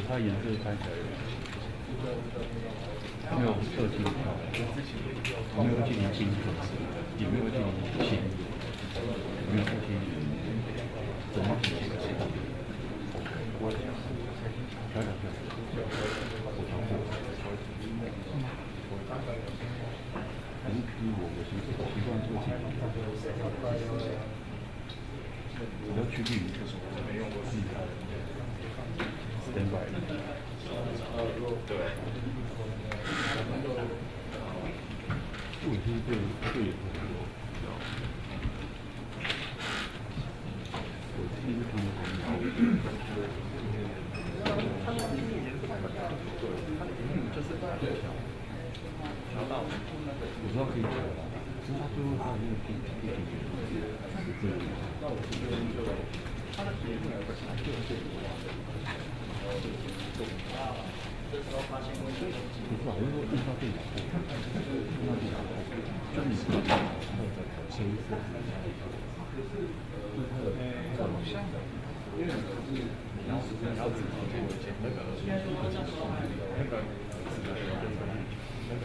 它颜色看起来没有特定的，没有进行精准，也没有进行显，没有进行怎么体现？习惯做起，比较趋近于standby。我其实对也很多，我其实挺有我知道可以调的，其实他最后他的那个地点不是，我是说印刷电脑部，就是你可以还有在前一次，就是它的因为你要自己做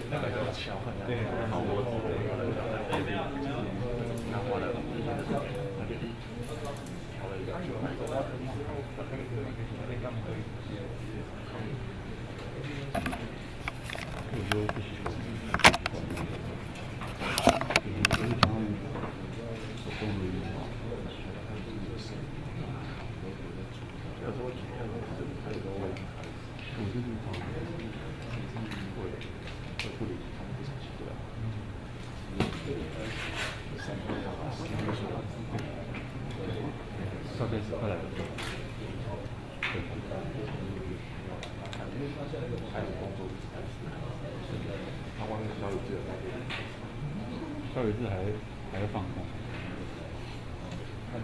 那个叫桥，对，好多他花了调了一个。我觉得不喜欢，就是他们手动的运动，有时候体验还有个问题，我就是他会不理他们不想去对啊，大概是快来的。还有工作开始，他外面小雨季小雨季还要放空，看你。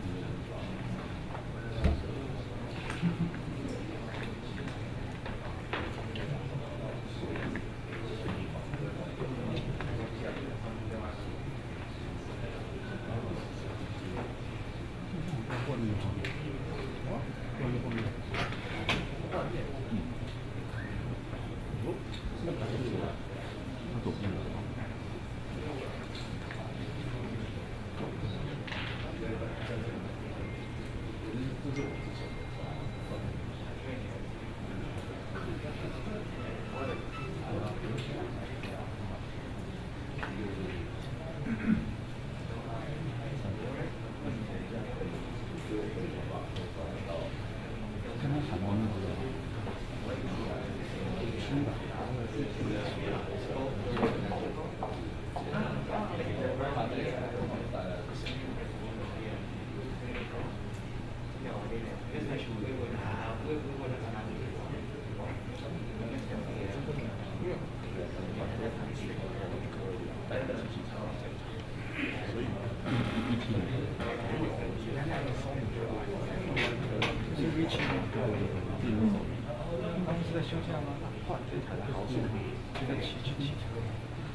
在休假吗？后来这台的好处就在骑车，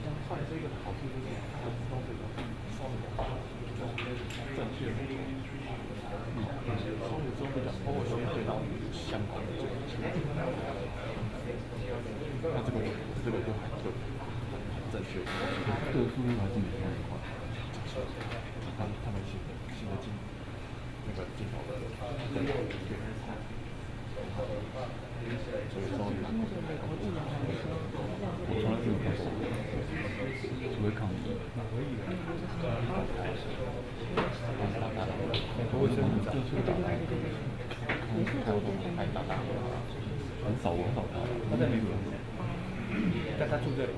但后来这个好处就是它的烧水烧的正确的，烧的之后比较偶尔会对到相关的这个，那这个就很正确，这个速度还是没那么快。他们新的镜那个镜头的在哪里？所以说，我从来没有看过，除非抗议。我真的就是打开，开我都开大大。很少他，他在美国，但他住这里。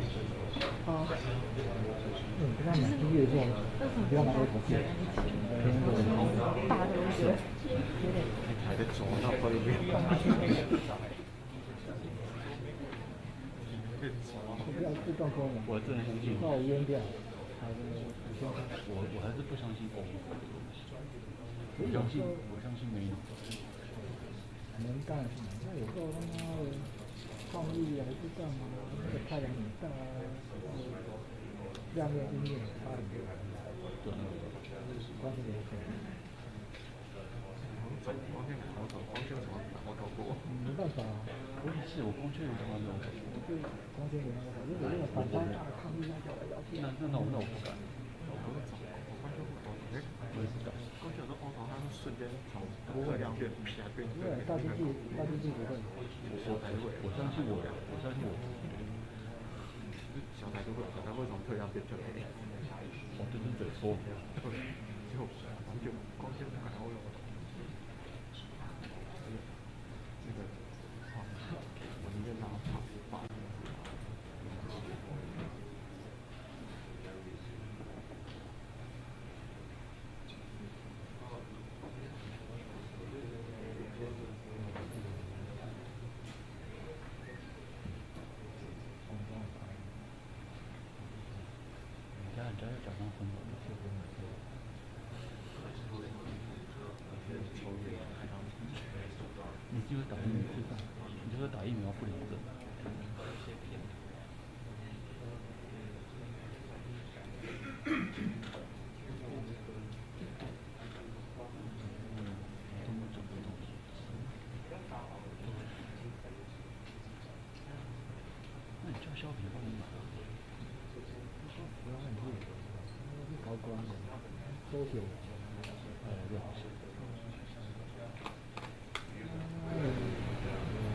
哦。不知道买第一的时候，不要买二头片，大的我觉得有点。还在抓到分别。不要自撞空了。我真的相信。把我淹掉。我还是不相信欧盟这个东西。我相信美国。能干什么？那有时候他妈的抗议还是干嘛？那个太阳很大啊，亮面阴面差很多。对。关键点是。没办法啊。是我光确认他没有。对，光纤没办法，如果那个反方大抗议，那就来聊天。那我不敢。我也不敢。过去有时候欧盟它是瞬间从热量变偏变。对，大经济不会。我相信我。小台都会，小台会从特量变特黑。我这是嘴错。就光纤不可能会有。那个，我宁愿拿它发。人家要假装昏迷。你就是打疫苗吃饭，你就是打疫苗不领证。那你叫消费帮你买啊？不要很贵，高端的，都有。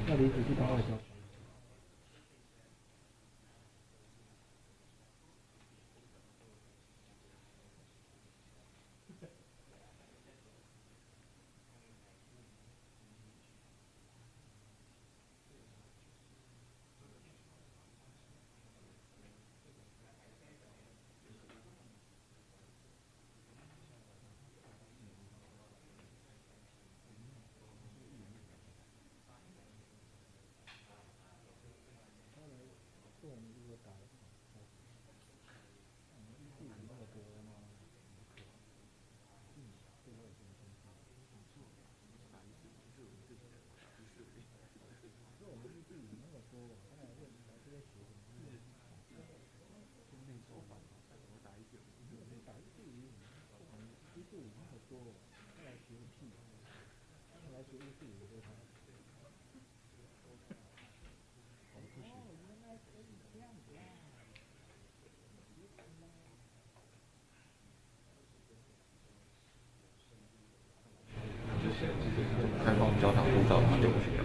那离子去当外交。开放交谈护照丢过去了。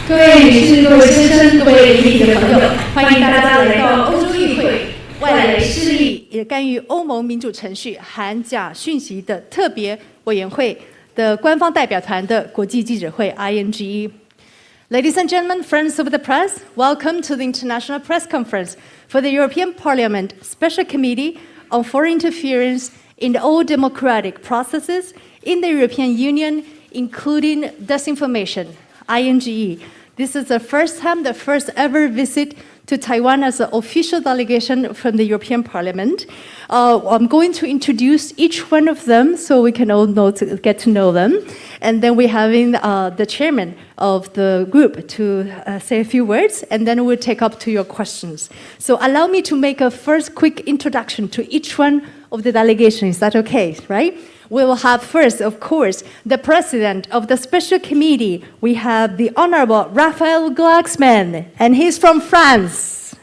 各位女士、各位先生、各位媒体的朋友，欢迎大家来到欧洲议会外来势力也干预欧盟民主程序含假讯息的特别委员会的官方代表团的国际记者会 INGE。Ladies and gentlemen, friends of the press, welcome to the International Press Conference for the European Parliament Special Committee on Foreign Interference in all democratic processes in the European Union, including disinformation, INGE. This is the first time, the first ever visit to Taiwan as an official delegation from the European Parliament. I'm going to introduce each one of them so we can all get to know them. And then we're having the chairman of the group to say a few words, and then we'll take up to your questions. So allow me to make a first quick introduction to each one of the delegation. Is that okay, right? We will have first, of course, the president of the special committee. We have the Honorable Raphael Glucksmann, and he's from France.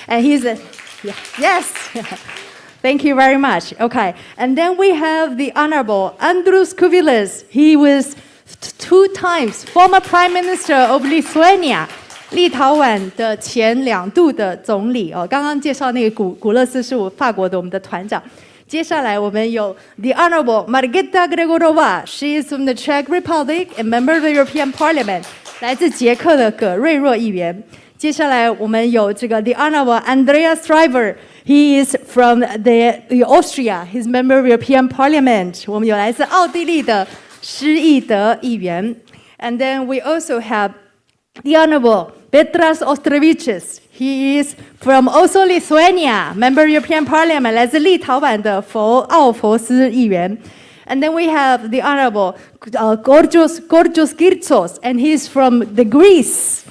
And he's yes. Thank you very much. Okay. And then we have the Honorable Andrius Kubilius. He was 2 times former Prime Minister of Lithuania. 立陶宛的前2度的总理哦，刚刚介绍那个古勒斯是法国的我们的团长。接下来我们有 The Honorable Margita Gregorova. She is from the Czech Republic and member of the European Parliament. 来自捷克的葛瑞若议员。接下来我们有这个 The Honorable Andreas Schreiber. He is from the Austria. He's member of European Parliament. 我们有来自奥地利的施义德议员。And then we also have the Honorable Petras Ostrevičius. He is from also Lithuania, member of European Parliament. 来自立陶宛的奥佛斯议员。And then we have the Honorable Georgios Kirtsos, and he's from the Greece.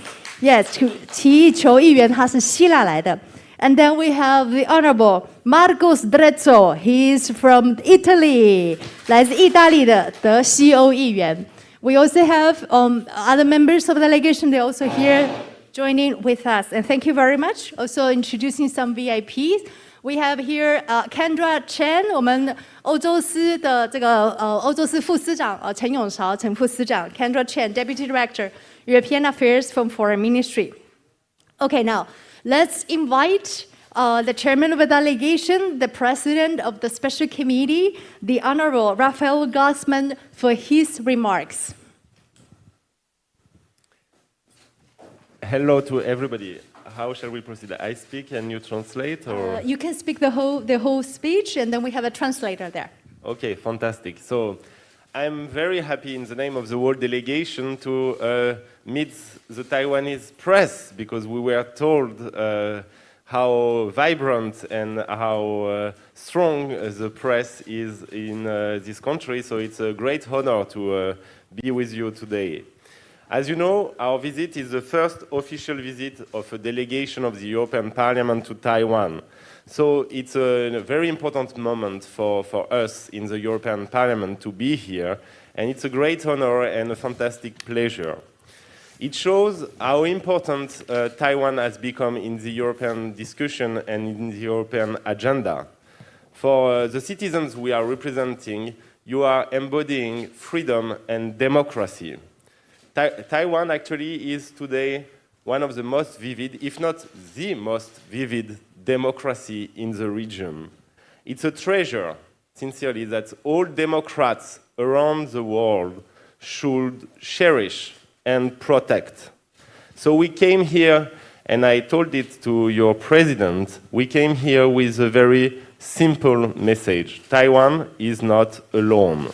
Yes, 体育球议员，他是希腊来的。And then we have the Honorable Marcos Drezzo. He's from Italy. 来自意大利的德西欧议员。We also have other members of the delegation. They're also here joining with us. And thank you very much. Also introducing some VIPs. We have here Kendra Chen, 我们欧洲司的这个欧洲司副司长陈永韶陈副司长 Kendra Chen, Deputy Director, European Affairs from Foreign Ministry. Okay, now let's invite the chairman of the delegation, the president of the special committee, the Honorable Raphael Glucksmann, for his remarks. Hello to everybody. How shall we proceed? I speak and you translate, or you can speak the whole speech, and then we have a translator there. Okay, fantastic. So I'm very happy in the name of the whole delegation to meet the Taiwanese press, because we were told how vibrant and how strong the press is in this country. So it's a great honor to be with you today. As you know, our visit is the first official visit of a delegation of the European Parliament to Taiwan. So it's a very important moment for us in the European Parliament to be here, and it's a great honor and a fantastic pleasure. It shows how important Taiwan has become in the European discussion and in the European agenda. For the citizens we are representing, you are embodying freedom and democracy. Taiwan actually is today one of the most vivid, if not the most vivid, democracy in the region. It's a treasure, sincerely, that all democrats around the world should cherish and protect. So we came here, and I told it to your president, we came here with a very simple message. Taiwan is not alone.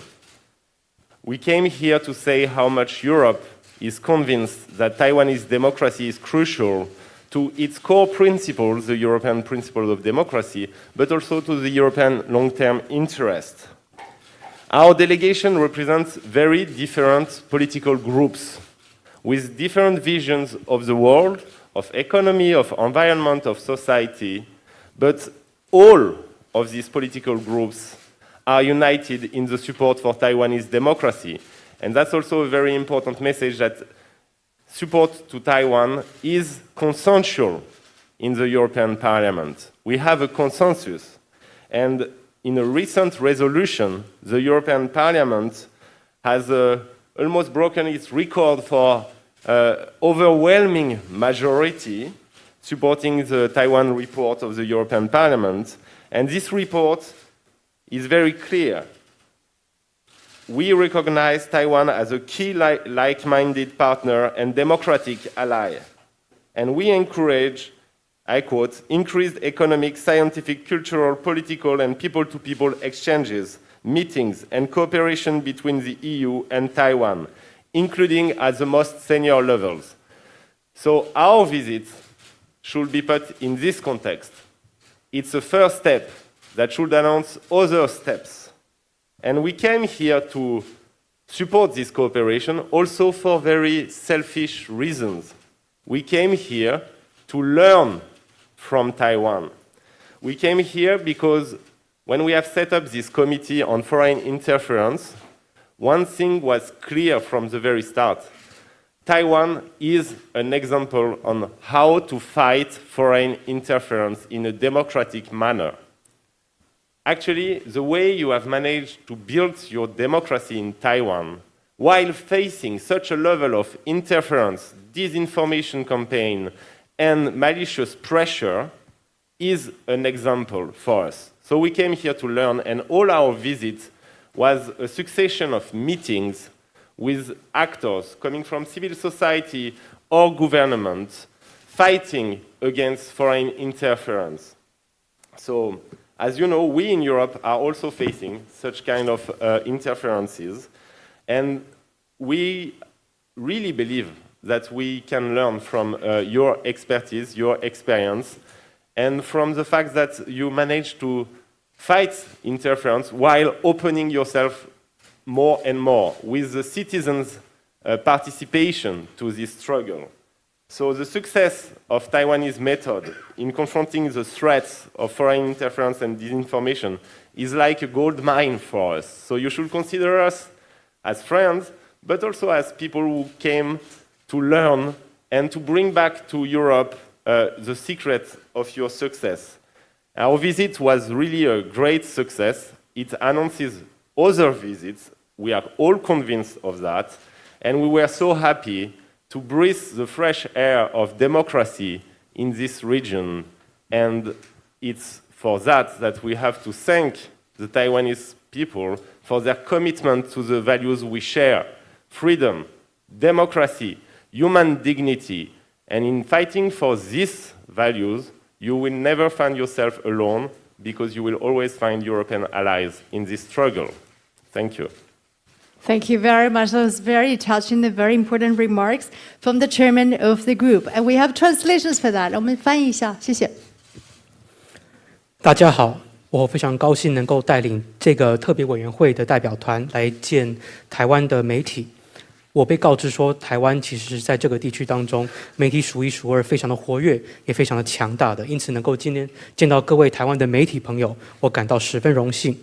We came here to say how much Europe is convinced that Taiwanese democracy is crucial to its core principles, the European principles of democracy, but also to the European long-term interest. Our delegation represents very different political groups with different visions of the world, of economy, of environment, of society, but all of these political groups are united in the support for Taiwanese democracy. And that's also a very important message, that support to Taiwan is consensual in the European Parliament. We have a consensus. And in a recent resolution, the European Parliament has almost broken its record for overwhelming majority supporting the Taiwan report of the European Parliament. And this report is very clear. We recognize Taiwan as a key like-minded partner and democratic ally. And we encourage, I quote, increased economic, scientific, cultural, political, and people-to-people exchanges, meetings, and cooperation between the EU and Taiwan, including at the most senior levels. So our visit should be put in this context. It's a first step that should announce other steps. And we came here to support this cooperation also for very selfish reasons. We came here to learn from Taiwan. We came here because when we have set up this committee on foreign interference, one thing was clear from the very start. Taiwan is an example on how to fight foreign interference in a democratic manner. Actually, the way you have managed to build your democracy in Taiwan while facing such a level of interference, disinformation campaign, and malicious pressure is an example for us. So we came here to learn, and all our visits was a succession of meetings with actors coming from civil society or government fighting against foreign interference. So, as you know, we in Europe are also facing such kind of interferences, and we really believe that we can learn from your expertise, your experience, and from the fact that you managed to fight interference while opening yourself more and more with the citizens' participation to this struggle. So the success of Taiwanese method in confronting the threats of foreign interference and disinformation is like a gold mine for us. So you should consider us as friends, but also as people who came to learn and to bring back to Europe the secret of your success. Our visit was really a great success. It announces other visits. We are all convinced of that. And we were so happy to breathe the fresh air of democracy in this region. And it's for that we have to thank the Taiwanese people for their commitment to the values we share: freedom, democracy, human dignity. And in fighting for these values, you will never find yourself alone, because you will always find European allies in this struggle. Thank you. Thank you very much. Those very touching and very important remarks from the chairman of the group. And we have translations for that. 我们翻译一下，谢谢。大家好，我非常高兴能够带领这个特别委员会的代表团来见台湾的媒体。我被告知说，台湾其实在这个地区当中，媒体数一数二，非常的活跃，也非常的强大的。因此，能够今天见到各位台湾的媒体朋友，我感到十分荣幸。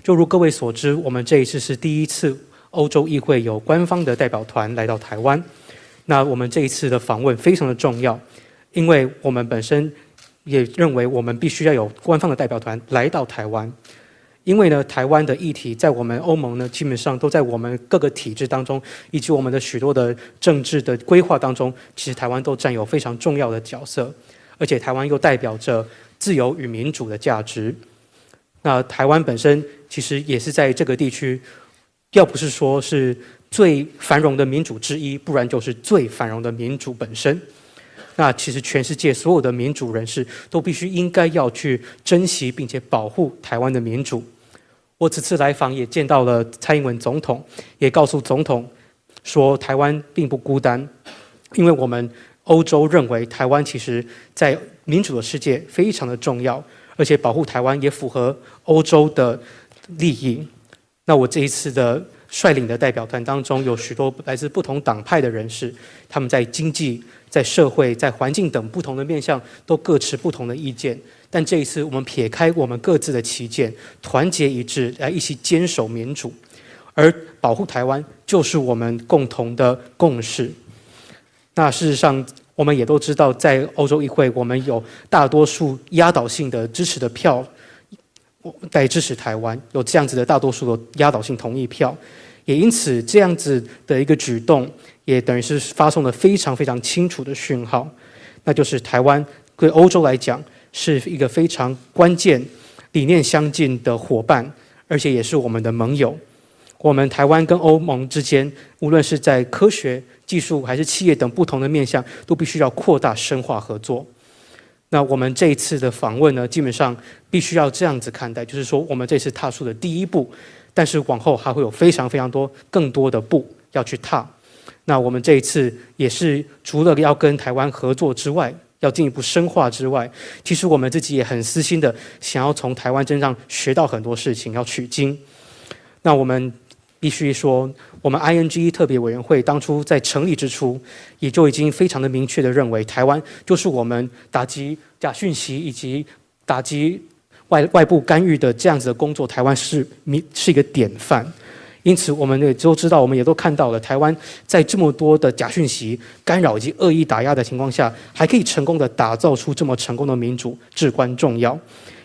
就如各位所知，我们这一次是第一次欧洲议会有官方的代表团来到台湾。那我们这一次的访问非常的重要，因为我们本身也认为我们必须要有官方的代表团来到台湾。因为呢，台湾的议题在我们欧盟呢，基本上都在我们各个体制当中，以及我们的许多的政治的规划当中，其实台湾都占有非常重要的角色，而且台湾又代表着自由与民主的价值。那台湾本身其实也是在这个地区，要不是说是最繁荣的民主之一，不然就是最繁荣的民主本身。那其实全世界所有的民主人士都必须应该要去珍惜并且保护台湾的民主。我此次来访也见到了蔡英文总统，也告诉总统说台湾并不孤单，因为我们欧洲认为台湾其实在民主的世界非常的重要，而且保护台湾也符合欧洲的利益。那我这一次的率领的代表团当中，有许多来自不同党派的人士，他们在经济、在社会、在环境等不同的面向都各持不同的意见。但这一次，我们撇开我们各自的歧见，团结一致，来一起坚守民主，而保护台湾就是我们共同的共识。那事实上，我们也都知道，在欧洲议会，我们有大多数压倒性的支持的票来支持台湾，有这样子的大多数的压倒性同意票，也因此这样子的一个举动，也等于是发送了非常非常清楚的讯号，那就是台湾对欧洲来讲是一个非常关键、理念相近的伙伴，而且也是我们的盟友。我们台湾跟欧盟之间，无论是在科学、技术还是企业等不同的面向，都必须要扩大深化合作。那我们这一次的访问呢，基本上必须要这样子看待，就是说我们这次踏出的第一步，但是往后还会有非常非常多更多的步要去踏。那我们这一次也是除了要跟台湾合作之外，要进一步深化之外，其实我们自己也很私心的想要从台湾身上学到很多事情，要取经。那我们必须说，我们 ING 特别委员会当初在成立之初，也就已经非常的明确的认为，台湾就是我们打击假讯息以及打击外部干预的这样子的工作，台湾是一个典范。因此，我们也都知道，我们也都看到了，台湾在这么多的假讯息干扰以及恶意打压的情况下，还可以成功的打造出这么成功的民主，至关重要。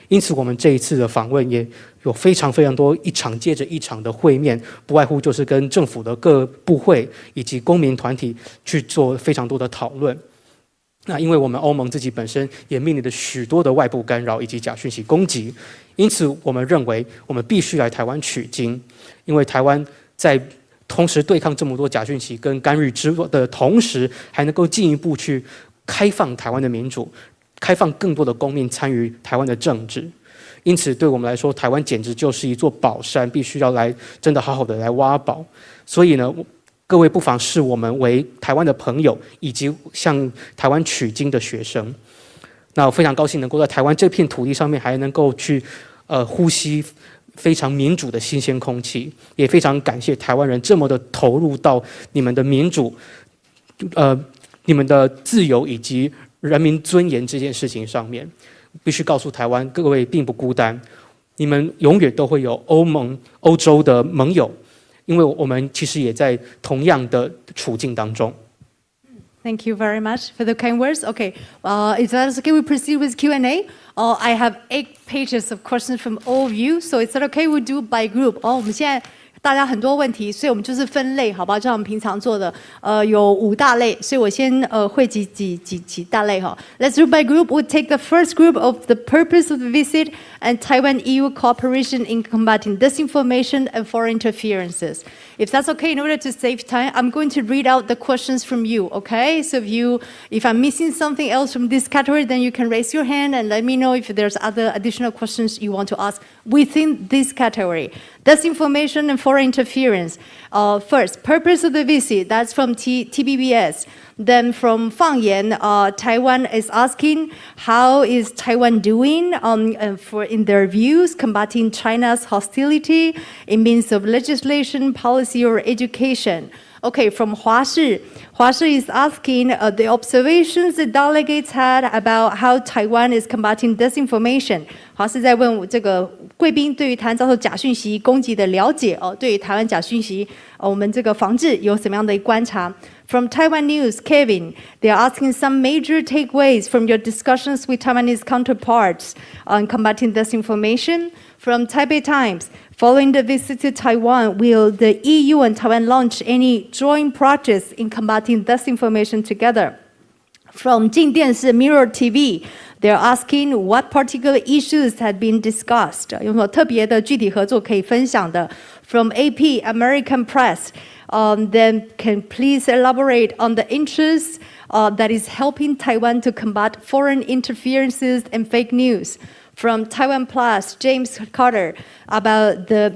因此，我们这一次的访问也有非常非常多一场接着一场的会面，不外乎就是跟政府的各部会以及公民团体去做非常多的讨论。那因为我们欧盟自己本身也面临着许多的外部干扰以及假讯息攻击，因此我们认为我们必须来台湾取经，因为台湾在同时对抗这么多假讯息跟干预的同时，还能够进一步去开放台湾的民主，开放更多的公民参与台湾的政治。因此对我们来说，台湾简直就是一座宝山，必须要来真的好好的来挖宝。所以呢，各位不妨视我们为台湾的朋友，以及向台湾取经的学生。那我非常高兴能够在台湾这片土地上面，还能够去呼吸非常民主的新鲜空气，也非常感谢台湾人这么的投入到你们的民主、你们的自由以及人民尊严这件事情上面。必须告诉台湾各位并不孤单，你们永远都会有欧洲的盟友。因为我们其实也在同样的处境当中。Thank you very much for the kind words. Okay, if that's okay, we proceed with Q&A. I have 8 pages of questions from all of you, so is that okay? We do by group. 我们现在大家很多问题，所以我们就是分类，好不好？就像我们平常做的，有5大类，所以我先汇集几大类哈。Let's do by group. We'll take the first group of the purpose of the visit and Taiwan-EU cooperation in combating disinformation and foreign interferences. If that's okay, in order to save time, I'm going to read out the questions from you, okay? So if I'm missing something else from this category, then you can raise your hand and let me know if there's other additional questions you want to ask within this category. Disinformation and foreign interference. First, purpose of the visit, that's from TBBS. Then from 放言, Taiwan is asking, how is Taiwan doing in their views, combating China's hostility in means of legislation, policy, or education? Okay, from 华视 is asking the observations the delegates had about how Taiwan is combating disinformation. 华视在问这个贵宾对于台湾遭受假讯息攻击的了解对于台湾假讯息我们这个防治有什么样的观察？ From Taiwan News, Kevin, they are asking some major takeaways from your discussions with Taiwanese counterparts on combating disinformation. From Taipei Times, following the visit to Taiwan, will the EU and Taiwan launch any joint projects in combating disinformation together? From 镜电视 Mirror TV, they're asking what particular issues had been discussed. 有什么特别的具体合作可以分享的？ From AP, American Press, then can please elaborate on the interests that is helping Taiwan to combat foreign interferences and fake news. From Taiwan Plus, James Carter, about the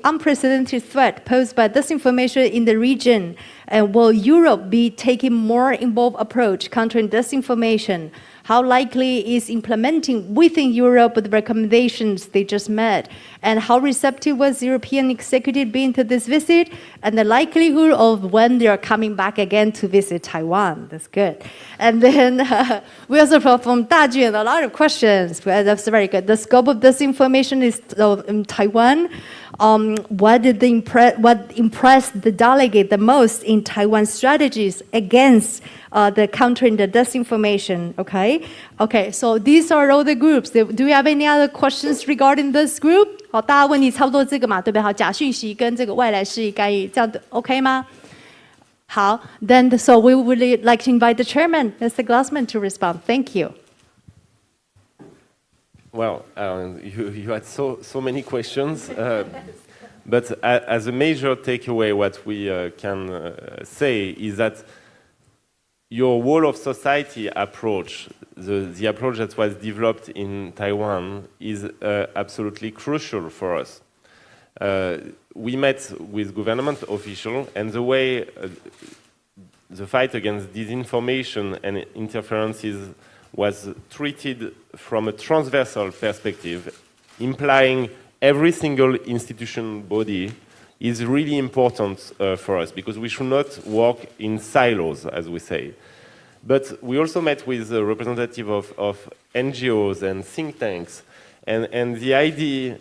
unprecedented threat posed by disinformation in the region, and will Europe be taking more involved approach countering disinformation? How likely is implementing within Europe the recommendations they just made? And how receptive was the European executive being to this visit? And the likelihood of when they are coming back again to visit Taiwan. That's good. And then we also from Dajun, a lot of questions. That's very good. The scope of this information is in Taiwan. What impressed the delegate the most in Taiwan's strategies against the countering the disinformation? Okay, so these are all the groups. Do you have any other questions regarding this group? 好，大家问题差不多这个嘛，对不对？好，假讯息跟这个外来势力干预，这样的 OK 吗？好 ，then so we would like to invite the chairman, Mr. Glassman, to respond. Thank you. Well, you had so many questions, but as a major takeaway, what we can say is that your whole of society approach, the approach that was developed in Taiwan, is absolutely crucial for us. We met with government officials, and the way the fight against disinformation and interferences was treated from a transversal perspective, implying every single institution body is really important for us, because we should not work in silos, as we say. But we also met with a representative of NGOs and think tanks, and the idea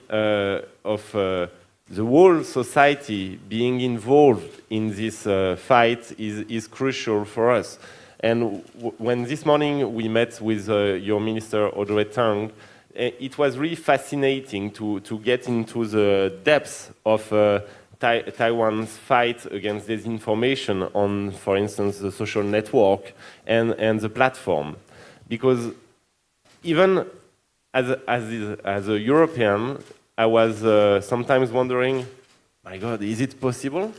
of the whole society being involved in this fight is crucial for us. And when this morning we met with your minister, Audrey Tang, it was really fascinating to get into the depths of Taiwan's fight against disinformation on, for instance, the social network and the platform. Because even as a European, I was sometimes wondering, my God, is it possible?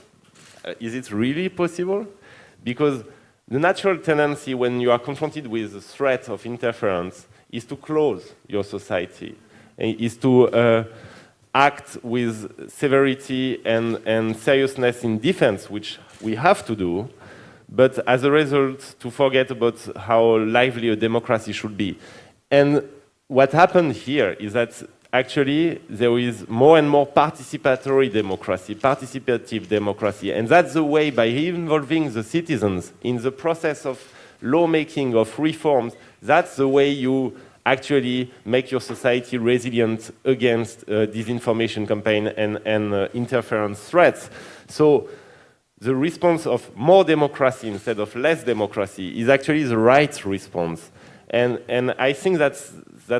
Is it really possible? Because the natural tendency when you are confronted with the threat of interference is to close your society, is to act with severity and seriousness in defense, which we have to do, but as a result, to forget about how lively a democracy should be. And what happened here is that actually there is more and more participatory democracy, participative democracy, and that's the way, by involving the citizens in the process of lawmaking, of reforms, that's the way you actually make your society resilient against disinformation campaign and interference threats. So the response of more democracy instead of less democracy is actually the right response. And I think that's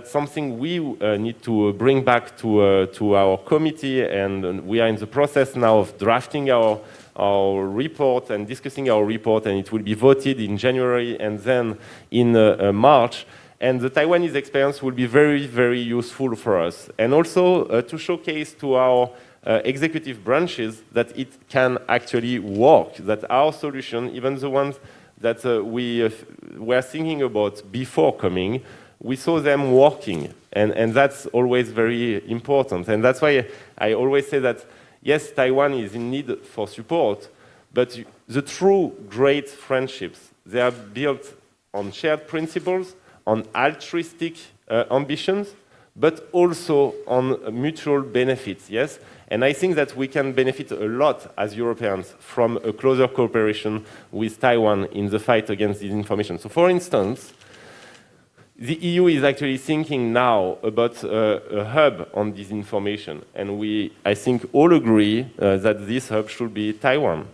something we need to bring back to our committee, and we are in the process now of drafting our report and discussing our report, and it will be voted in January and then in March. And the Taiwanese experience will be very, very useful for us. And also to showcase to our executive branches that it can actually work, that our solution, even the ones that we were thinking about before coming, we saw them working. And that's always very important. And that's why I always say that, yes, Taiwan is in need for support, but the true great friendships, they are built on shared principles, on altruistic ambitions, but also on mutual benefits, yes? And I think that we can benefit a lot as Europeans from a closer cooperation with Taiwan in the fight against disinformation. So for instance, the EU is actually thinking now about a hub on disinformation, and we, I think, all agree that this hub should be Taiwan.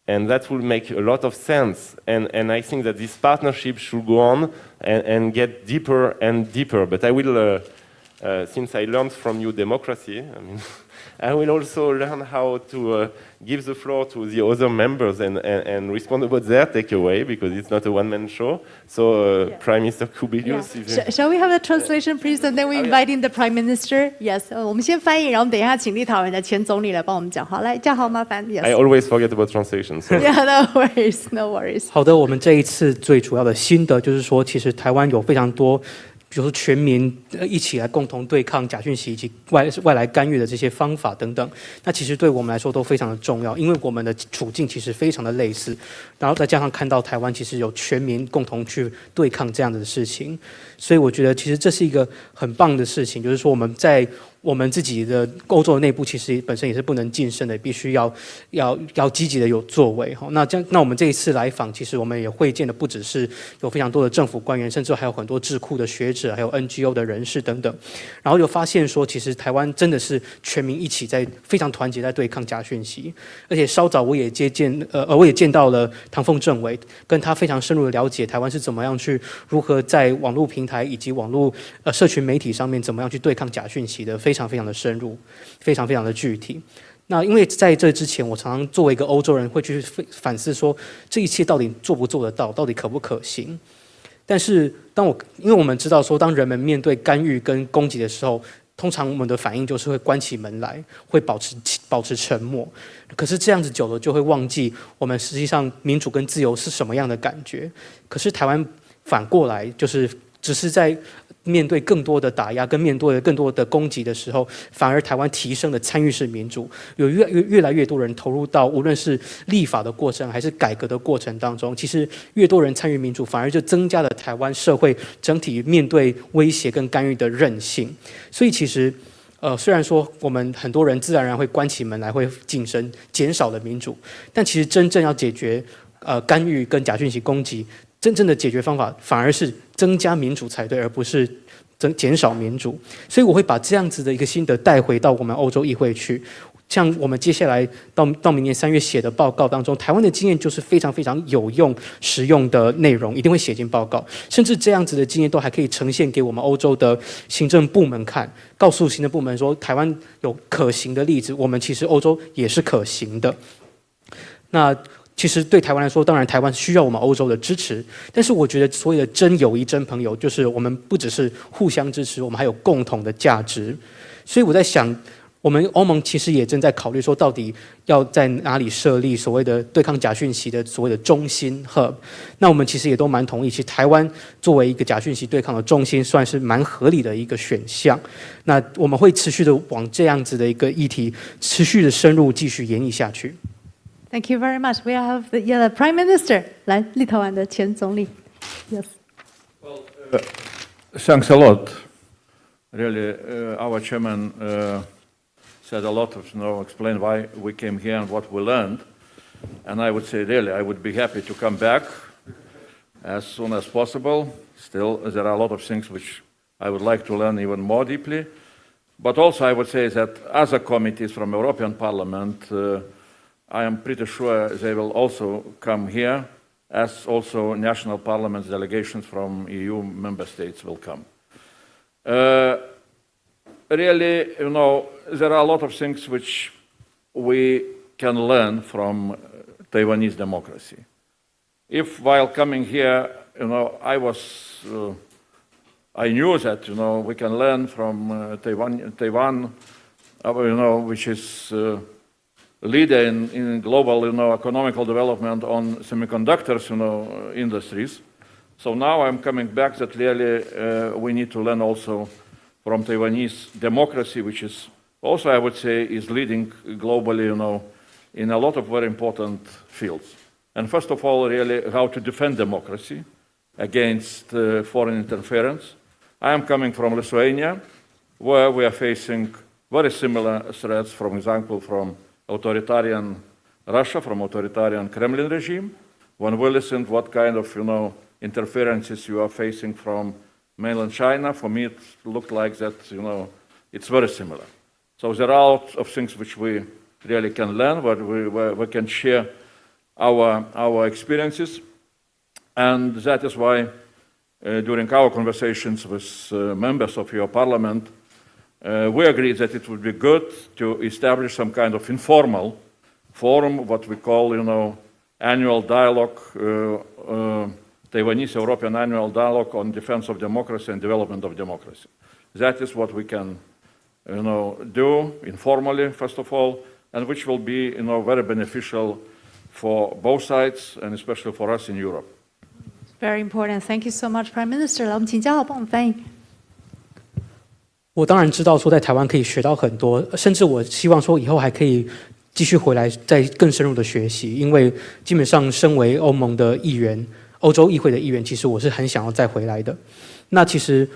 And that will make a lot of sense. And I think that this partnership should go on and get deeper and deeper. But I will, since I learned from you democracy, I mean, I will also learn how to give the floor to the other members and respond about their takeaway, because it's not a one-man show. So, Prime Minister Kubilius. Yeah. Shall we have a translation, please? And then we invite in the Prime Minister. Yes. 我们先翻译，然后等一下请立陶宛的前总理来帮我们讲话。来，嘉豪麻烦。Yes. I always forget about translation. So. Yeah, no worries, no worries. 好的，我们这一次最主要的心得就是说，其实台湾有非常多。比如说全民一起来共同对抗假讯息以及外来干预的这些方法等等，那其实对我们来说都非常的重要，因为我们的处境其实非常的类似，然后再加上看到台湾其实有全民共同去对抗这样的事情，所以我觉得其实这是一个很棒的事情，就是说我们在我们自己的欧洲的内部其实本身也是不能晋升的，必须要积极的有作为。那我们这一次来访，其实我们也会见的不只是有非常多的政府官员，甚至还有很多智库的学者，还有 NGO 的人士等等。然后就发现说，其实台湾真的是全民一起在非常团结在对抗假讯息。而且稍早我也见到了唐凤政委，跟他非常深入的了解台湾是怎么样去如何在网络平台以及网络社群媒体上面怎么样去对抗假讯息的。非常非常的深入，非常非常的具体。那因为在这之前，我常常作为一个欧洲人会去反思说，这一切到底做不做得到，到底可不可行？但是因为我们知道说，当人们面对干预跟攻击的时候，通常我们的反应就是会关起门来，会保持沉默。可是这样子久了，就会忘记我们实际上民主跟自由是什么样的感觉。可是台湾反过来就是只是在面对更多的打压跟面对更多的攻击的时候，反而台湾提升了参与式民主，有越来越多人投入到无论是立法的过程还是改革的过程当中。其实越多人参与民主，反而就增加了台湾社会整体面对威胁跟干预的韧性。所以其实虽然说我们很多人自然而然会关起门来会晋升，减少了民主，但其实真正要解决干预跟假讯息攻击，真正的解决方法反而是增加民主才对，而不是减少民主。所以我会把这样子的一个心得带回到我们欧洲议会去。像我们接下来到明年3月写的报告当中，台湾的经验就是非常非常有用、实用的内容，一定会写进报告。甚至这样子的经验都还可以呈现给我们欧洲的行政部门看，告诉行政部门说，台湾有可行的例子，我们其实欧洲也是可行的。那其实对台湾来说，当然台湾需要我们欧洲的支持，但是我觉得所谓的真友谊、真朋友，就是我们不只是互相支持，我们还有共同的价值。所以我在想，我们欧盟其实也正在考虑说，到底要在哪里设立所谓的对抗假讯息的所谓的中心 hub。那我们其实也都蛮同意，其实台湾作为一个假讯息对抗的中心，算是蛮合理的一个选项。那我们会持续的往这样子的一个议题，持续的深入继续研议下去。Thank you very much. We have the Prime Minister. 来，立陶宛的前总理。Yes. Well, thanks a lot. Really, our chairman said a lot of, explain why we came here and what we learned. And I would say, really, I would be happy to come back as soon as possible. Still, there are a lot of things which I would like to learn even more deeply. But also, I would say that other committees from European Parliament, I am pretty sure they will also come here, as also national parliaments delegations from EU member states will come. Really, there are a lot of things which we can learn from Taiwanese democracy. If while coming here, I knew that, we can learn from Taiwan, which is leader in global, economical development on semiconductors, industries. So now I'm coming back that clearly we need to learn also from Taiwanese democracy, which is also, I would say, is leading globally, in a lot of very important fields. And first of all, really, how to defend democracy against foreign interference. I am coming from Lithuania, where we are facing very similar threats, for example, from authoritarian Russia, from authoritarian Kremlin regime. When we listened what kind of, interferences you are facing from mainland China, for me it looked like that, it's very similar. So there are a lot of things which we really can learn, where we can share our experiences. And that is why during our conversations with members of your parliament, we agreed that it would be good to establish some kind of informal forum, what we call, annual dialogue, Taiwanese-European annual dialogue on defense of democracy and development of democracy. That is what we can, do informally, first of all, and which will be, very beneficial for both sides and especially for us in Europe. Very important. Thank you so much, Prime Minister. 来，我们请嘉豪帮我们翻译。我当然知道说在台湾可以学到很多，甚至我希望说以后还可以继续回来再更深入的学习，因为基本上身为欧盟的议员、欧洲议会的议员，其实我是很想要再回来的。那其实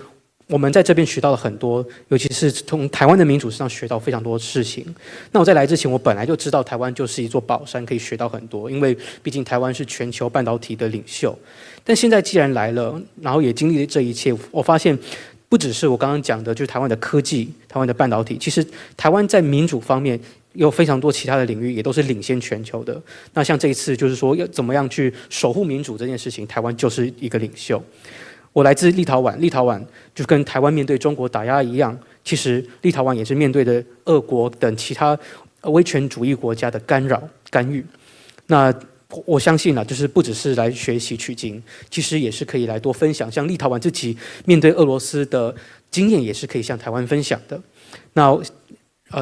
我们在这边学到了很多，尤其是从台湾的民主上学到非常多事情。那我在来之前，我本来就知道台湾就是一座宝山，可以学到很多，因为毕竟台湾是全球半导体的领袖。但现在既然来了，然后也经历了这一切，我发现不只是我刚刚讲的，就是台湾的科技、台湾的半导体，其实台湾在民主方面有非常多其他的领域也都是领先全球的。那像这一次就是说要怎么样去守护民主这件事情，台湾就是一个领袖。我来自立陶宛，立陶宛就跟台湾面对中国打压一样，其实立陶宛也是面对的俄国等其他威权主义国家的干扰、干预。那我相信就是不只是来学习取经，其实也是可以来多分享。像立陶宛自己面对俄罗斯的经验，也是可以向台湾分享的。那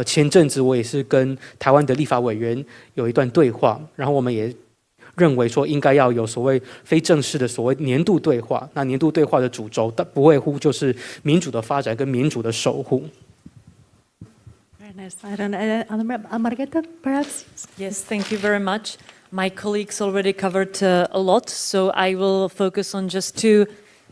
前阵子我也是跟台湾的立法委员有一段对话，然后我们也认为说应该要有所谓非正式的所谓年度对话。那年度对话的主轴，不外乎就是民主的发展跟民主的守护。Very nice. I don't know, Margareta, perhaps? Yes, thank you very much. My colleagues already covered a lot, so I will focus on just two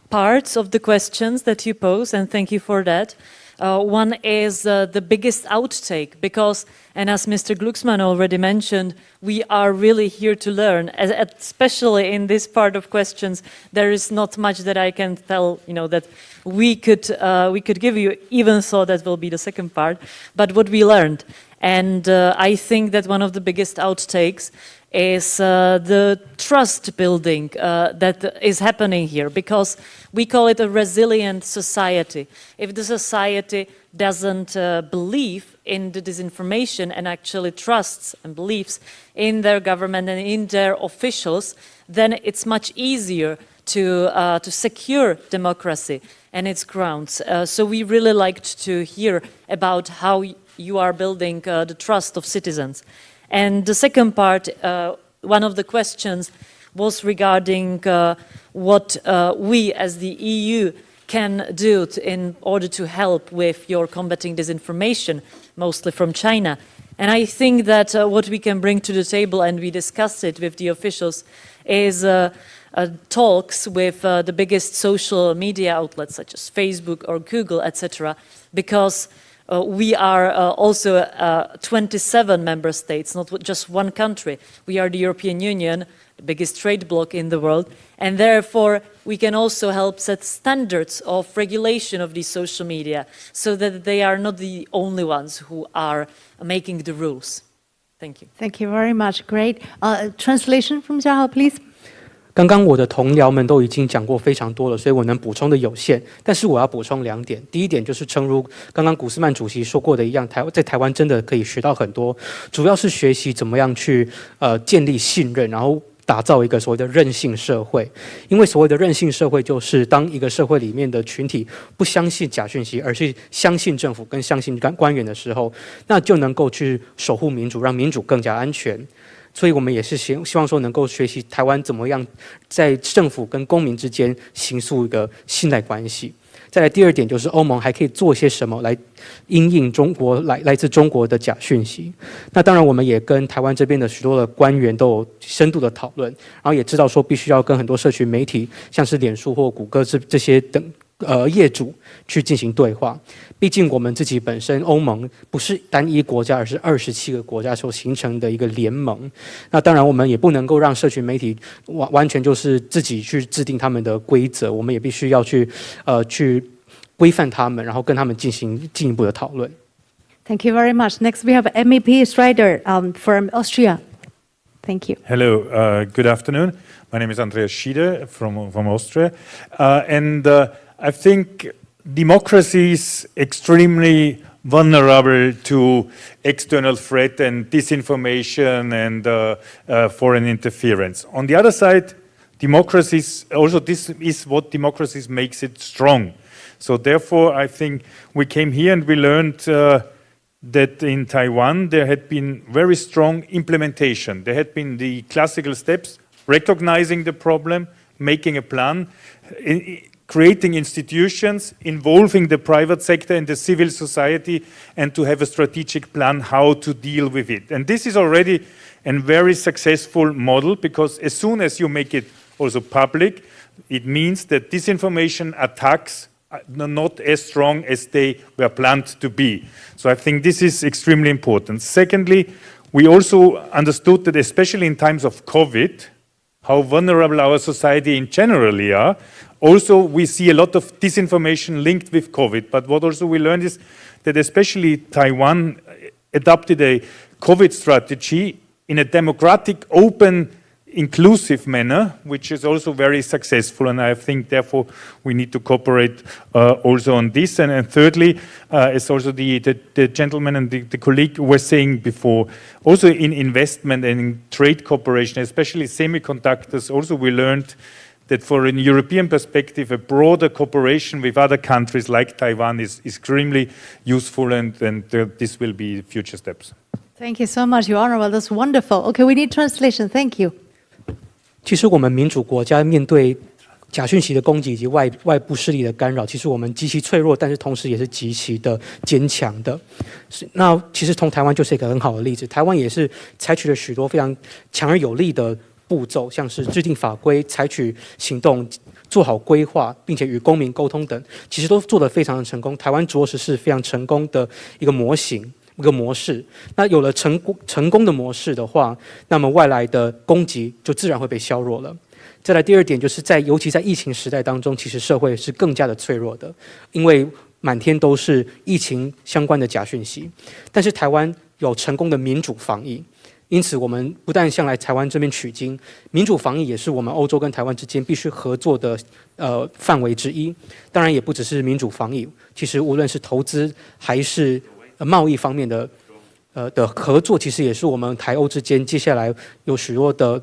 parts of the questions that you pose, and thank you for that. One is the biggest outtake because, and as Mr. Glucksmann already mentioned, we are really here to learn, especially in this part of questions. There is not much that I can tell, that we could give you, even though that will be the second part, but what we learned. And I think that one of the biggest outtakes is the trust building that is happening here, because we call it a resilient society. If the society doesn't believe in the disinformation and actually trusts and believes in their government and in their officials, then it's much easier to secure democracy and its grounds. So we really liked to hear about how you are building the trust of citizens. And the second part, one of the questions was regarding what we as the EU can do in order to help with your combating disinformation, mostly from China. And I think that what we can bring to the table, and we discussed it with the officials, is talks with the biggest social media outlets such as Facebook or Google, etc., because we are also 27 member states, not just one country. We are the European Union, the biggest trade bloc in the world, and therefore we can also help set standards of regulation of these social media so that they are not the only ones who are making the rules. Thank you. Thank you very much. Great. Translation from Jiahao, please. 刚刚我的同僚們都已經講過非常多了，所以我能補充的有限。但是我要補充2點。第一點就是誠如剛剛古斯曼主席說過的一樣，在台灣真的可以學到很多，主要是學習怎麼樣去建立信任，然後打造一個所謂的韌性社會。因為所謂的韌性社會就是當一個社會裡面的群體不相信假訊息，而是相信政府跟相信官員的時候，那就能夠去守護民主，讓民主更加安全。所以我們也是希望說能夠學習台灣怎麼樣在政府跟公民之間形塑一個信賴關係。再來第2點就是歐盟還可以做些什麼來因應中國來自中國的假訊息。那當然我們也跟台灣這邊的許多的官員都有深度的討論，然後也知道說必須要跟很多社群媒體，像是臉書或谷歌這些等業主去進行對話。畢竟我們自己本身歐盟不是單一國家，而是27個國家所形成的一個聯盟。那當然我們也不能夠讓社群媒體完全就是自己去制定他們的規則，我們也必須要去規範他們，然後跟他們進行進一步的討論。Thank you very much. Next we have MEP Strider from Austria. Thank you. Hello, good afternoon. My name is Andreas Schieder from Austria. I think democracy is extremely vulnerable to external threat and disinformation and foreign interference. On the other side, democracies, also this is what democracies makes it strong. So therefore, I think we came here and we learned that in Taiwan there had been very strong implementation. There had been the classical steps, recognizing the problem, making a plan, creating institutions, involving the private sector and the civil society, and to have a strategic plan how to deal with it. And this is already a very successful model, because as soon as you make it also public, it means that disinformation attacks are not as strong as they were planned to be. So I think this is extremely important. Secondly, we also understood that especially in times of COVID, how vulnerable our society in generally are. Also, we see a lot of disinformation linked with COVID. But what also we learned is that especially Taiwan adopted a COVID strategy in a democratic, open, inclusive manner, which is also very successful. And I think, therefore, we need to cooperate also on this. And thirdly, as also the gentleman and the colleague were saying before, also in investment and in trade cooperation, especially semiconductors, also we learned that for a European perspective, a broader cooperation with other countries like Taiwan is extremely useful, and this will be future steps. Thank you so much, Your Honourable. That's wonderful. Okay, we need translation. Thank you. 其实我们民主国家面对假讯息的攻击以及外部势力的干扰，其实我们极其脆弱，但是同时也是极其的坚强的。那其实从台湾就是一个很好的例子，台湾也是采取了许多非常强而有力的步骤，像是制定法规、采取行动、做好规划，并且与公民沟通等，其实都做得非常的成功。台湾着实是非常成功的一个模型。一个模式，那有了成功的模式的话，那么外来的攻击就自然会被削弱了。再来第二点，就是尤其在疫情时代当中，其实社会是更加的脆弱的，因为满天都是疫情相关的假讯息。但是台湾有成功的民主防疫，因此我们不但向来台湾这边取经，民主防疫也是我们欧洲跟台湾之间必须合作的范围之一。当然也不只是民主防疫，其实无论是投资还是贸易方面的合作，其实也是我们台欧之间接下来有许多的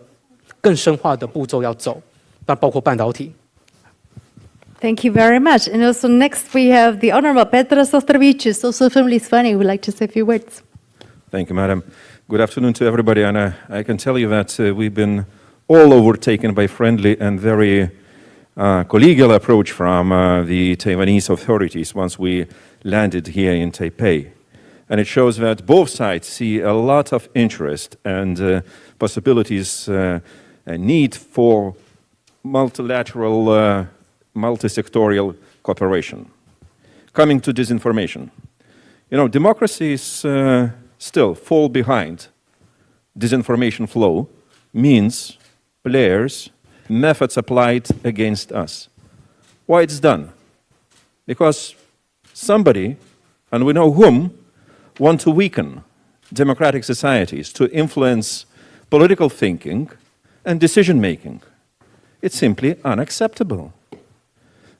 更深化的步骤要走，那包括半导体。Thank you very much. And also next we have the Honorable Petros Ostrovicius, also from Lithuania, who would like to say a few words. Thank you, Madam. Good afternoon to everybody. And I can tell you that we've been all overtaken by friendly and very collegial approach from the Taiwanese authorities once we landed here in Taipei. And it shows that both sides see a lot of interest and possibilities, a need for multilateral, multi-sectorial cooperation. Coming to disinformation. You know, democracies still fall behind. Disinformation flow means players, methods applied against us. Why it's done? Because somebody, and we know whom, want to weaken democratic societies to influence political thinking and decision-making. It's simply unacceptable.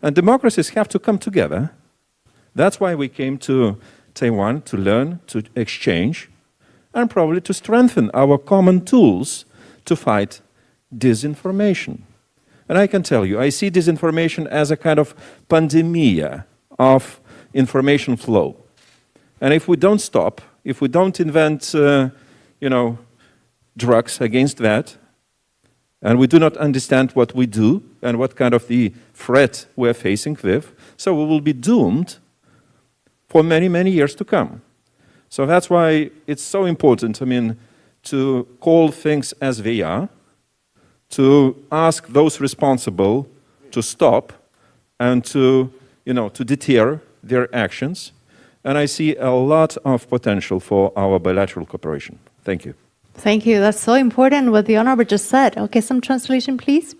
And democracies have to come together. That's why we came to Taiwan, to learn, to exchange, and probably to strengthen our common tools to fight disinformation. And I can tell you, I see disinformation as a kind of pandemia of information flow. And if we don't stop, if we don't invent, drugs against that, and we do not understand what we do and what kind of the threat we're facing with, so we will be doomed for many, many years to come. So that's why it's so important, to call things as they are, to ask those responsible to stop and to deter their actions. And I see a lot of potential for our bilateral cooperation. Thank you. Thank you. That's so important what the Honorable just said. Okay, some translation, please.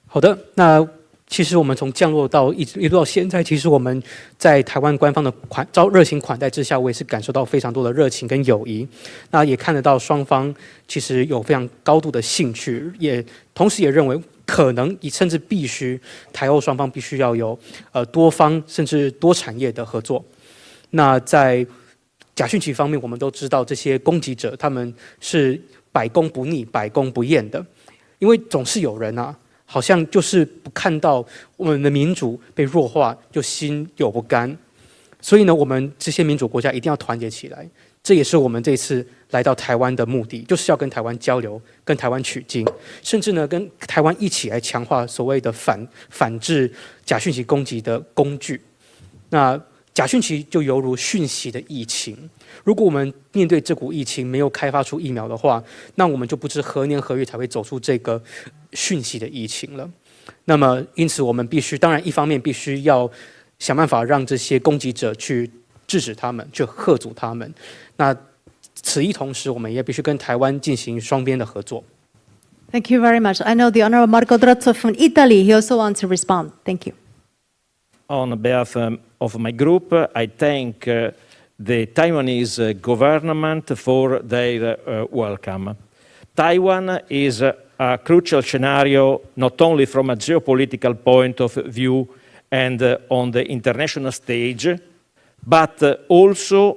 好的，那其实我们从降落到一路到现在，其实我们在台湾官方的热情款待之下，我也是感受到非常多的热情跟友谊。那也看得到双方其实有非常高度的兴趣，同时也认为可能甚至必须台欧双方必须要有多方甚至多产业的合作。那在假讯息方面，我们都知道这些攻击者他们是百攻不逆、百攻不厌的，因为总是有人好像就是不看到我们的民主被弱化，就心有不甘。所以呢，我们这些民主国家一定要团结起来。这也是我们这次来到台湾的目的，就是要跟台湾交流，跟台湾取经，甚至呢，跟台湾一起来强化所谓的反制假讯息攻击的工具。那假讯息就犹如讯息的疫情，如果我们面对这股疫情没有开发出疫苗的话，那我们就不知何年何月才会走出这个讯息的疫情了。那么，因此我们当然一方面必须要想办法让这些攻击者去制止他们，去嚇阻他们。那此一同时，我们也必须跟台湾进行双边的合作。Thank you very much. I know the Honorable Marco Drazzo from Italy. He also wants to respond. Thank you. On behalf of my group, I thank the Taiwanese government for their welcome. Taiwan is a crucial scenario not only from a geopolitical point of view and on the international stage, but also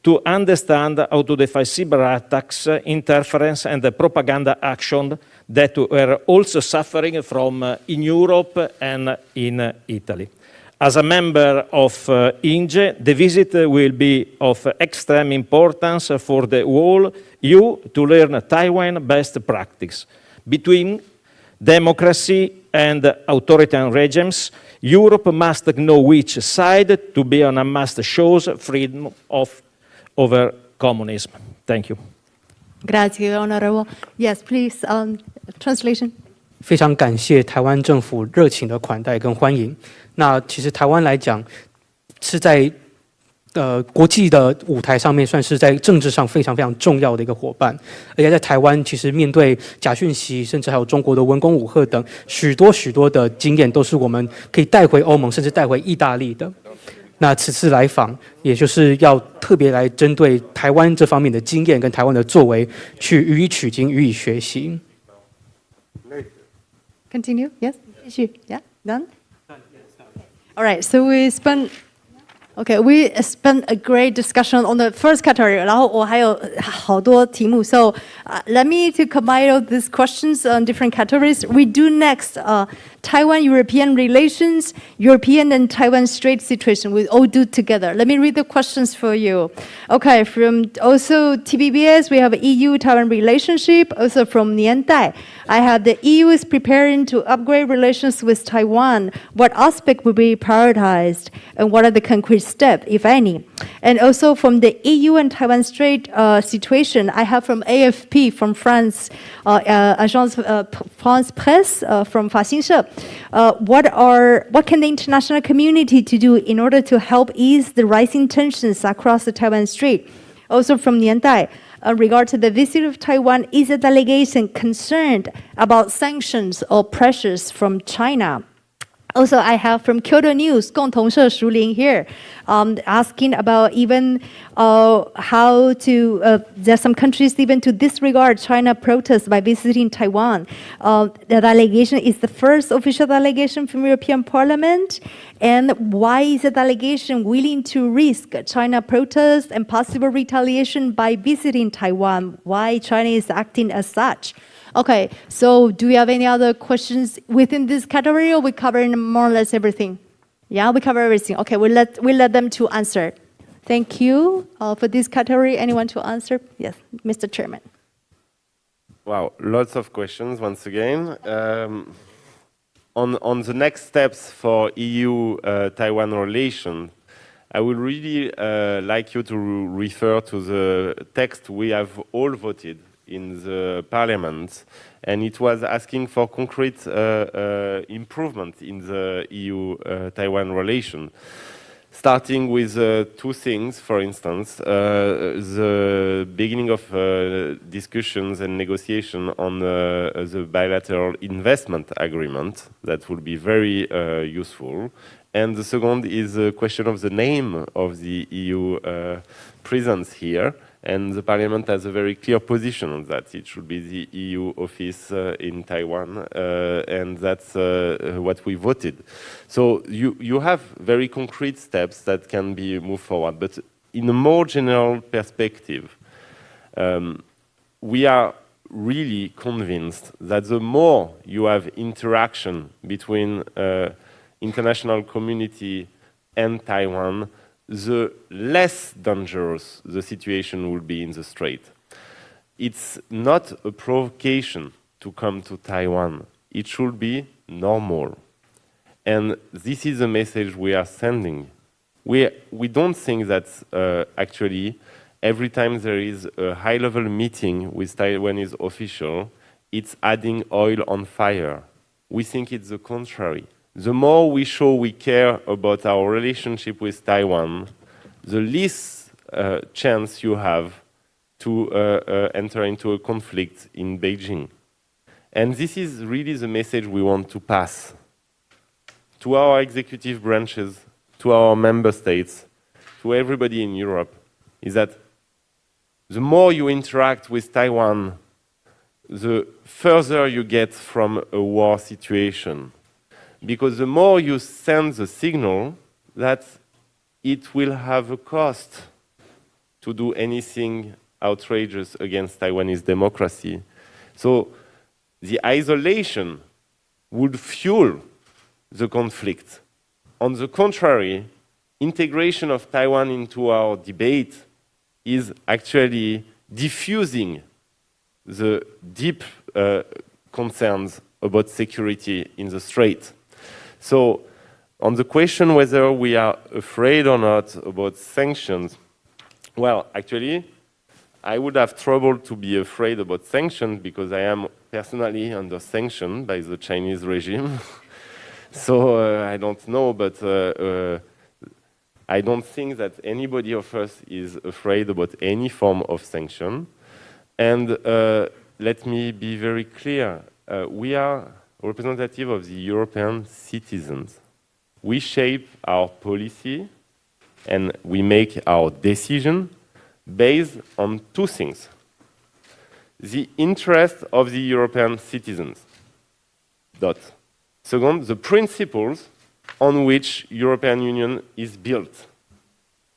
to understand how to defy cyber attacks, interference and the propaganda action that we're also suffering from in Europe and in Italy. As a member of INGE, the visit will be of extreme importance for the whole EU to learn Taiwan best practice. Between democracy and authoritarian regimes, Europe must know which side to be on and must show freedom over communism. Thank you. Grazie, Honorable. Yes, please, translation. 非常感谢台湾政府热情的款待跟欢迎。那其实台湾来讲，是在国际的舞台上面，算是在政治上非常非常重要的一个伙伴。而且在台湾，其实面对假讯息，甚至还有中国的文攻武吓等许多的经验，都是我们可以带回欧盟，甚至带回意大利的。那此次来访，也就是要特别来针对台湾这方面的经验跟台湾的作为，去予以取经，予以学习。Continue. Yes. Yeah. Done. All right. So we spent a great discussion on the first category. 然后我还有好多题目. So let me to combine all these questions on different categories. We do next Taiwan-European relations, European and Taiwan Strait situation. We all do together. Let me read the questions for you. Okay, from also TBBS, we have EU-Taiwan relationship. Also from Niandai, I have the EU is preparing to upgrade relations with Taiwan. What aspect will be prioritized? And what are the concrete steps, if any? And also from the EU and Taiwan Strait situation, I have from AFP, from France, Agence France Presse, from Faxinse. What can the international community to do in order to help ease the rising tensions across the Taiwan Strait? Also from Niandai, regard to the visit of Taiwan, is the delegation concerned about sanctions or pressures from China? Also, I have from Kyoto News, 共同社淑玲 here, asking about even how to, there's some countries even to disregard China protests by visiting Taiwan. The delegation is the first official delegation from European Parliament. And why is the delegation willing to risk China protests and possible retaliation by visiting Taiwan? Why China is acting as such? Okay, so do you have any other questions within this category, or we covering more or less everything? Yeah, we cover everything. Okay, we'll let them to answer. Thank you for this category. Anyone to answer? Yes, Mr. Chairman. Wow, lots of questions once again. On the next steps for EU-Taiwan relations, I would really like you to refer to the text we have all voted in the Parliament, and it was asking for concrete improvement in the EU-Taiwan relation. Starting with two things, for instance, the beginning of discussions and negotiation on the bilateral investment agreement, that will be very useful. And the second is the question of the name of the EU presence here. And the Parliament has a very clear position on that. It should be the EU office in Taiwan, and that's what we voted. So you have very concrete steps that can be moved forward. But in a more general perspective, we are really convinced that the more you have interaction between international community and Taiwan, the less dangerous the situation will be in the Strait. It's not a provocation to come to Taiwan. It should be normal. And this is the message we are sending. We don't think that actually every time there is a high-level meeting with Taiwanese official, it's adding oil on fire. We think it's the contrary. The more we show we care about our relationship with Taiwan, the less chance you have to enter into a conflict in Beijing. And this is really the message we want to pass to our executive branches, to our member states, to everybody in Europe, is that the more you interact with Taiwan, the further you get from a war situation. Because the more you send the signal that it will have a cost to do anything outrageous against Taiwanese democracy. So the isolation would fuel the conflict. On the contrary, integration of Taiwan into our debate is actually diffusing the deep concerns about security in the Strait. So, on the question whether we are afraid or not about sanctions, well, actually, I would have trouble to be afraid about sanctions because I am personally under sanction by the Chinese regime. So I don't know, but I don't think that anybody of us is afraid about any form of sanction. And let me be very clear. We are representative of the European citizens. We shape our policy and we make our decision based on two things. The interest of the European citizens. Dot. Second, the principles on which European Union is built.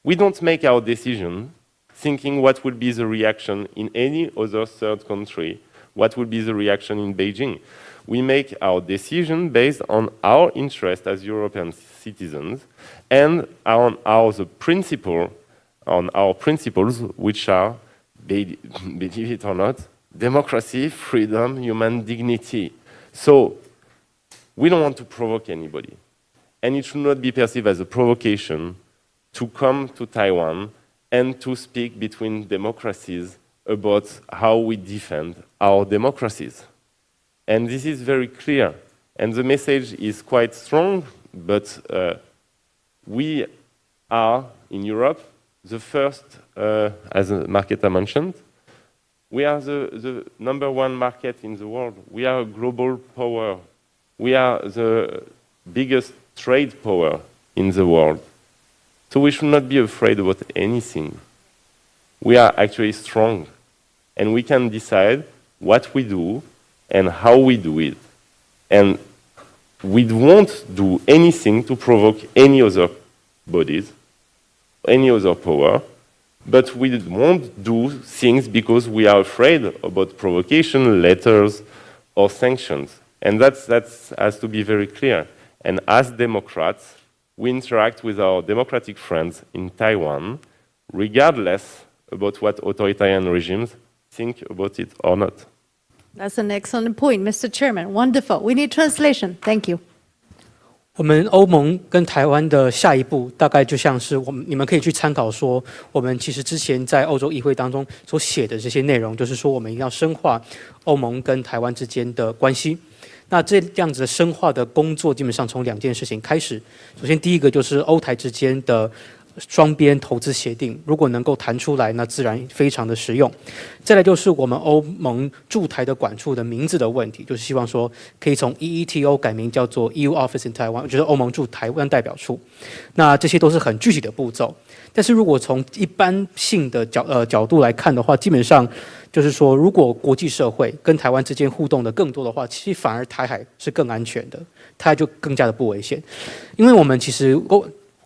We don't make our decision thinking what will be the reaction in any other third country, what will be the reaction in Beijing. We make our decision based on our interest as European citizens and on our principles, which are, believe it or not, democracy, freedom, human dignity. So we don't want to provoke anybody. And it should not be perceived as a provocation to come to Taiwan and to speak between democracies about how we defend our democracies. And this is very clear. And the message is quite strong, but we are, in Europe, the first, as Marketa mentioned, we are the #1 market in the world. We are a global power. We are the biggest trade power in the world. So we should not be afraid about anything. We are actually strong, and we can decide what we do and how we do it. And we won't do anything to provoke any other bodies, any other power, but we won't do things because we are afraid about provocation, letters, or sanctions. And that has to be very clear. And as Democrats, we interact with our democratic friends in Taiwan, regardless about what authoritarian regimes think about it or not. That's an excellent point, Mr. Chairman. Wonderful. We need translation. Thank you. 我们欧盟跟台湾的下一步，大概就像是你们可以去参考说，我们其实之前在欧洲议会当中所写的这些内容，就是说我们一定要深化欧盟跟台湾之间的关系。那这样子的深化的工作，基本上从2件事情开始。首先，第一个就是欧台之间的双边投资协定，如果能够谈出来，那自然非常的实用。再来就是我们欧盟驻台的管处的名字的问题，就是希望说可以从 EETO 改名叫做 EU Office in Taiwan， 就是欧盟驻台湾代表处。那这些都是很具体的步骤。但是如果从一般性的角度来看的话，基本上就是说，如果国际社会跟台湾之间互动的更多的话，其实反而台海是更安全的，台海就更加的不危险，因为我们其实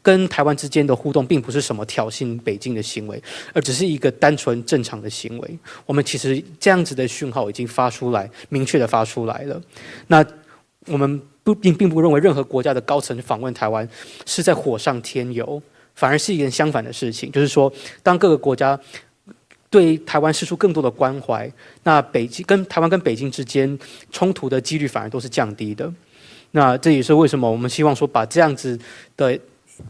跟台湾之间的互动并不是什么挑衅北京的行为，而只是一个单纯正常的行为。我们其实这样子的讯号已经发出来，明确的发出来了。那我们并不认为任何国家的高层访问台湾是在火上添油，反而是一件相反的事情，就是说，当各个国家对台湾释出更多的关怀，那台湾跟北京之间冲突的几率反而都是降低的。那这也是为什么我们希望说把这样子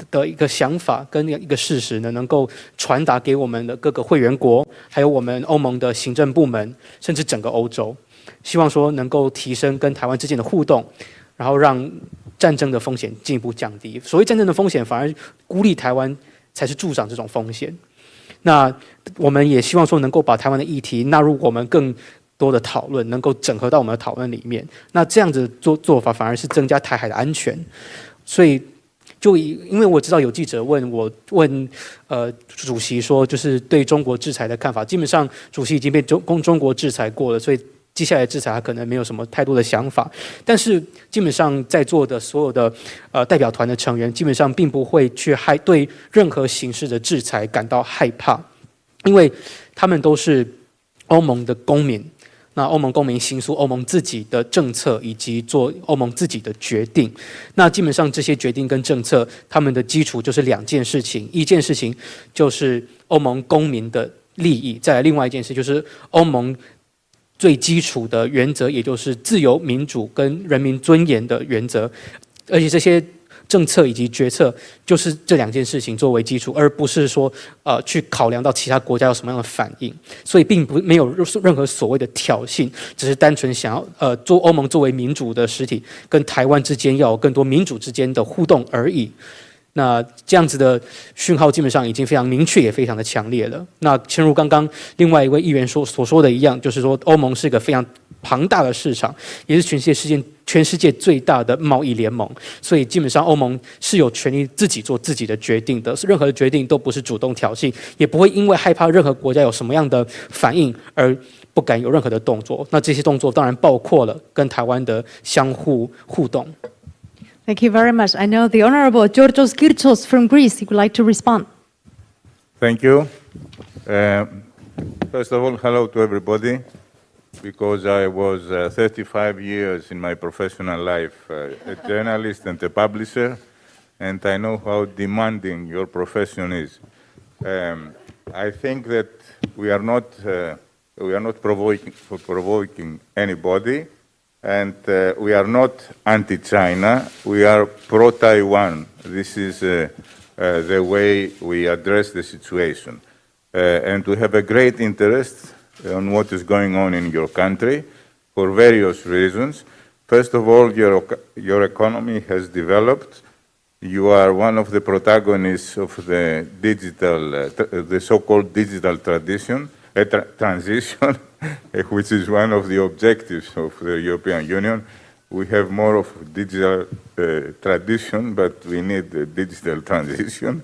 的一个想法跟一个事实呢，能够传达给我们的各个会员国，还有我们欧盟的行政部门，甚至整个欧洲，希望说能够提升跟台湾之间的互动，然后让战争的风险进一步降低。所谓战争的风险，反而孤立台湾才是助长这种风险。那我们也希望说能够把台湾的议题纳入我们更多的讨论，能够整合到我们的讨论里面。那这样子做法反而是增加台海的安全。所以因为我知道有记者问主席说，就是对中国制裁的看法，基本上主席已经被中国制裁过了，所以接下来制裁他可能没有什么太多的想法。但是基本上在座的所有的代表团的成员，基本上并不会去对任何形式的制裁感到害怕，因为他们都是欧盟的公民。那欧盟公民行使欧盟自己的政策，以及做欧盟自己的决定。那基本上这些决定跟政策，他们的基础就是2件事情。一件事情就是欧盟公民的利益，再来另外一件事就是欧盟最基础的原则，也就是自由、民主跟人民尊严的原则。而且政策以及决策就是这2件事情作为基础，而不是说去考量到其他国家有什么样的反应。所以并没有任何所谓的挑衅，只是单纯想要做欧盟作为民主的实体，跟台湾之间要有更多民主之间的互动而已。那这样子的讯号基本上已经非常明确，也非常的强烈了。那正如刚刚另外一位议员所说的一样，就是说欧盟是一个非常庞大的市场，也是全世界最大的贸易联盟，所以基本上欧盟是有权利自己做自己的决定的，任何的决定都不是主动挑衅，也不会因为害怕任何国家有什么样的反应而不敢有任何的动作。那这些动作当然包括了跟台湾的相互互动。Thank you very much. I know the Honorable Georgios Kyrtsos from Greece. He would like to respond. Thank you. First of all, hello to everybody, because I was 35 years in my professional life a journalist and a publisher, and I know how demanding your profession is. I think that we are not provoking anybody. And we are not anti-China, we are pro-Taiwan. This is the way we address the situation. And we have a great interest in what is going on in your country for various reasons. First of all, your economy has developed. You are one of the protagonists of the the so-called digital transition, which is one of the objectives of the European Union. We have more of digital tradition, but we need a digital transition.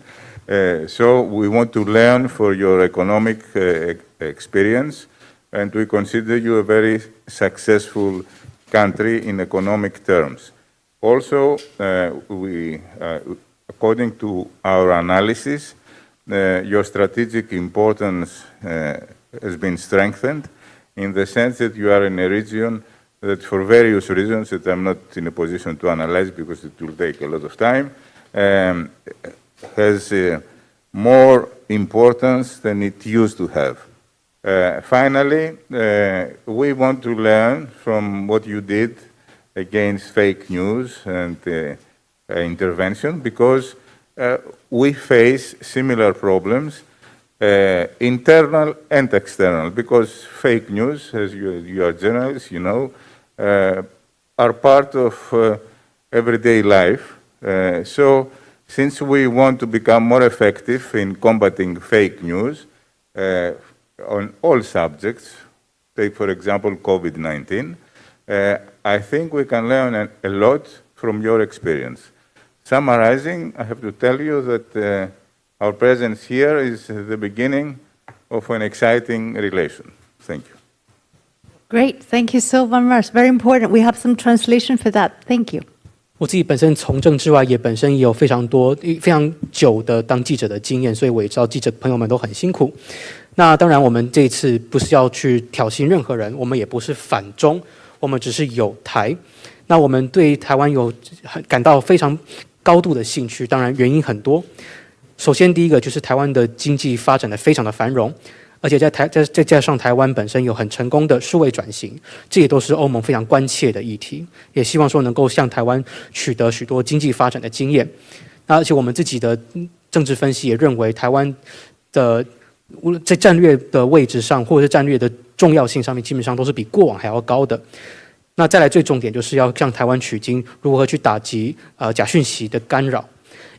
So we want to learn for your economic experience, and we consider you a very successful country in economic terms. Also, according to our analysis, your strategic importance has been strengthened in the sense that you are in a region that, for various reasons that I'm not in a position to analyze because it will take a lot of time, has more importance than it used to have. Finally, we want to learn from what you did against fake news and intervention, because we face similar problems, internal and external, because fake news, as you are journalists, you know, are part of everyday life. So since we want to become more effective in combating fake news on all subjects, take for example COVID-19, I think we can learn a lot from your experience. Summarizing, I have to tell you that our presence here is the beginning of an exciting relation. Thank you. Great, thank you so very much. Very important. We have some translation for that. Thank you. 我自己本身从政之外，也本身也有非常久的当记者的经验，所以我也知道记者朋友们都很辛苦。那当然，我们这一次不是要去挑衅任何人，我们也不是反中，我们只是友台。那我们对台湾有感到非常高度的兴趣，当然原因很多。首先，第一个就是台湾的经济发展的非常的繁荣，而且再加上台湾本身有很成功的数位转型，这也都是欧盟非常关切的议题，也希望说能够向台湾取得许多经济发展的经验。那而且我们自己的政治分析也认为，台湾的无论在战略的位置上，或者是战略的重要性上面，基本上都是比过往还要高的。那再来最重点就是要向台湾取经，如何去打击假讯息的干扰，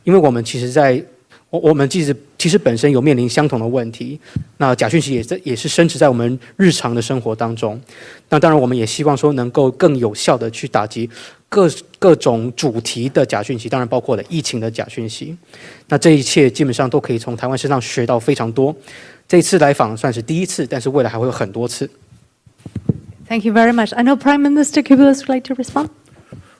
因为我们其实本身有面临相同的问题，那假讯息也是深植在我们日常的生活当中。那当然，我们也希望说能够更有效的去打击各种主题的假讯息，当然包括了疫情的假讯息。那这一切基本上都可以从台湾身上学到非常多。这一次来访算是第一次，但是未来还会有很多次。Thank you very much. I know Prime Minister Kyrtsos would like to respond.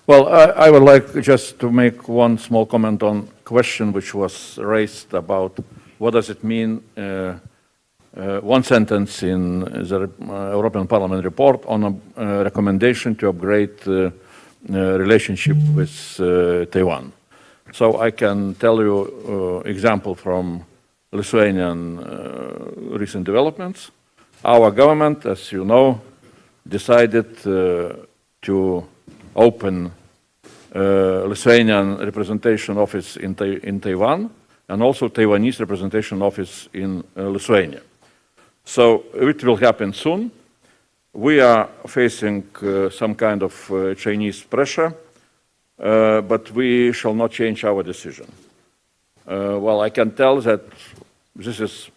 Well, I would like just to make one small comment on question which was raised about what does it mean, one sentence in the European Parliament report on a recommendation to upgrade relationship with Taiwan. So I can tell you example from Lithuanian recent developments. Our government, as you know, decided to open Lithuanian representation office in Taiwan, and also Taiwanese representation office in Lithuania. So it will happen soon. We are facing some kind of Chinese pressure, but we shall not change our decision. Well, I can tell that this is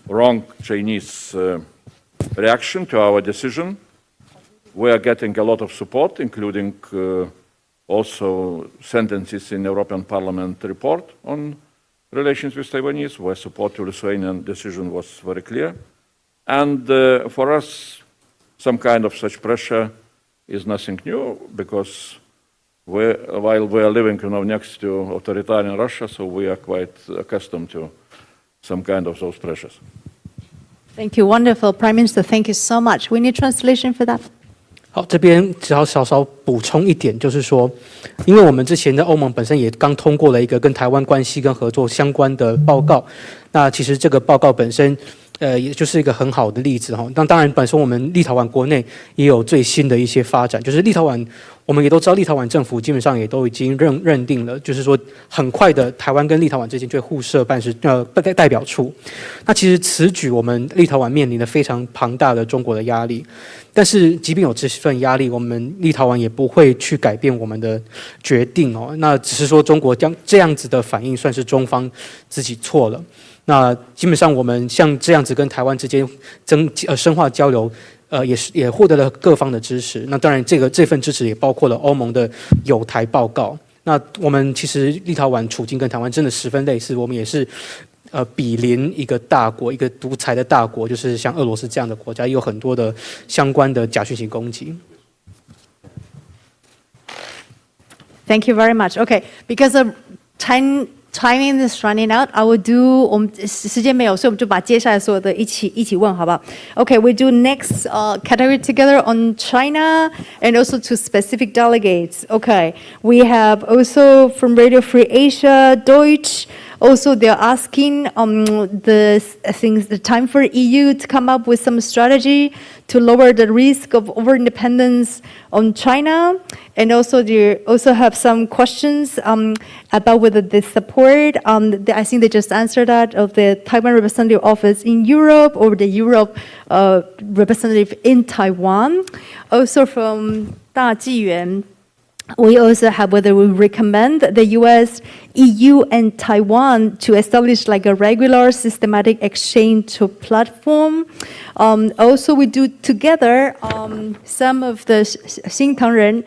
wrong Chinese reaction to our decision. We are getting a lot of support, including also sentences in European Parliament report on relations with Taiwanese, where support to Lithuanian decision was very clear. And for us, some kind of such pressure is nothing new, because while we are living next to authoritarian Russia, so we are quite accustomed to some kind of those pressures. Thank you, wonderful. Prime Minister, thank you so much. We need translation for that. 好，这边只要稍稍补充一点，就是说，因为我们之前的欧盟本身也刚通过了一个跟台湾关系跟合作相关的报告，那其实这个报告本身，也就是一个很好的例子哈。那当然，本身我们立陶宛国内也有最新的一些发展，就是立陶宛，我们也都知道，立陶宛政府基本上也都已经认定了，就是说很快的，台湾跟立陶宛之间就会互设代表处。那其实此举，我们立陶宛面临了非常庞大的中国的压力。但是，即便有这份压力，我们立陶宛也不会去改变我们的决定哦。那只是说，中国这样子的反应，算是中方自己错了。那基本上，我们像这样子跟台湾之间深化交流，也获得了各方的支持。那当然，这份支持也包括了欧盟的友台报告。那我们其实立陶宛处境跟台湾真的十分类似，我们也是。比邻一个大国，一个独裁的大国，就是像俄罗斯这样的国家，也有很多的相关的假讯息攻击。Thank you very much. Okay, because of timing is running out, I will do. 我们时间没有，所以我们就把接下来所有的一起问，好不好 ？Okay, we do next category together on China and also to specific delegates. Okay, we have also from Radio Free Asia, Deutsch. Also, they're asking the time for EU to come up with some strategy to lower the risk of over-independence on China. And also, they also have some questions about whether they support, I think they just answered that, of the Taiwan representative office in Europe or the Europe representative in Taiwan. Also from 大纪元, we also have whether we recommend the US, EU, and Taiwan to establish like a regular systematic exchange platform. Also, we do together some of the 新唐人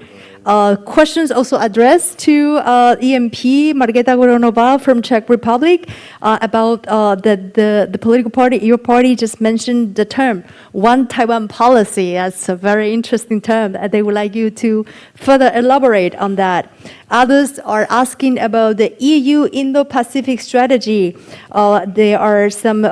questions also addressed to EMP Margeta Goronova from Czech Republic about the political party. Your party just mentioned the term "One Taiwan Policy." That's a very interesting term. They would like you to further elaborate on that. Others are asking about the EU Indo-Pacific strategy. There are some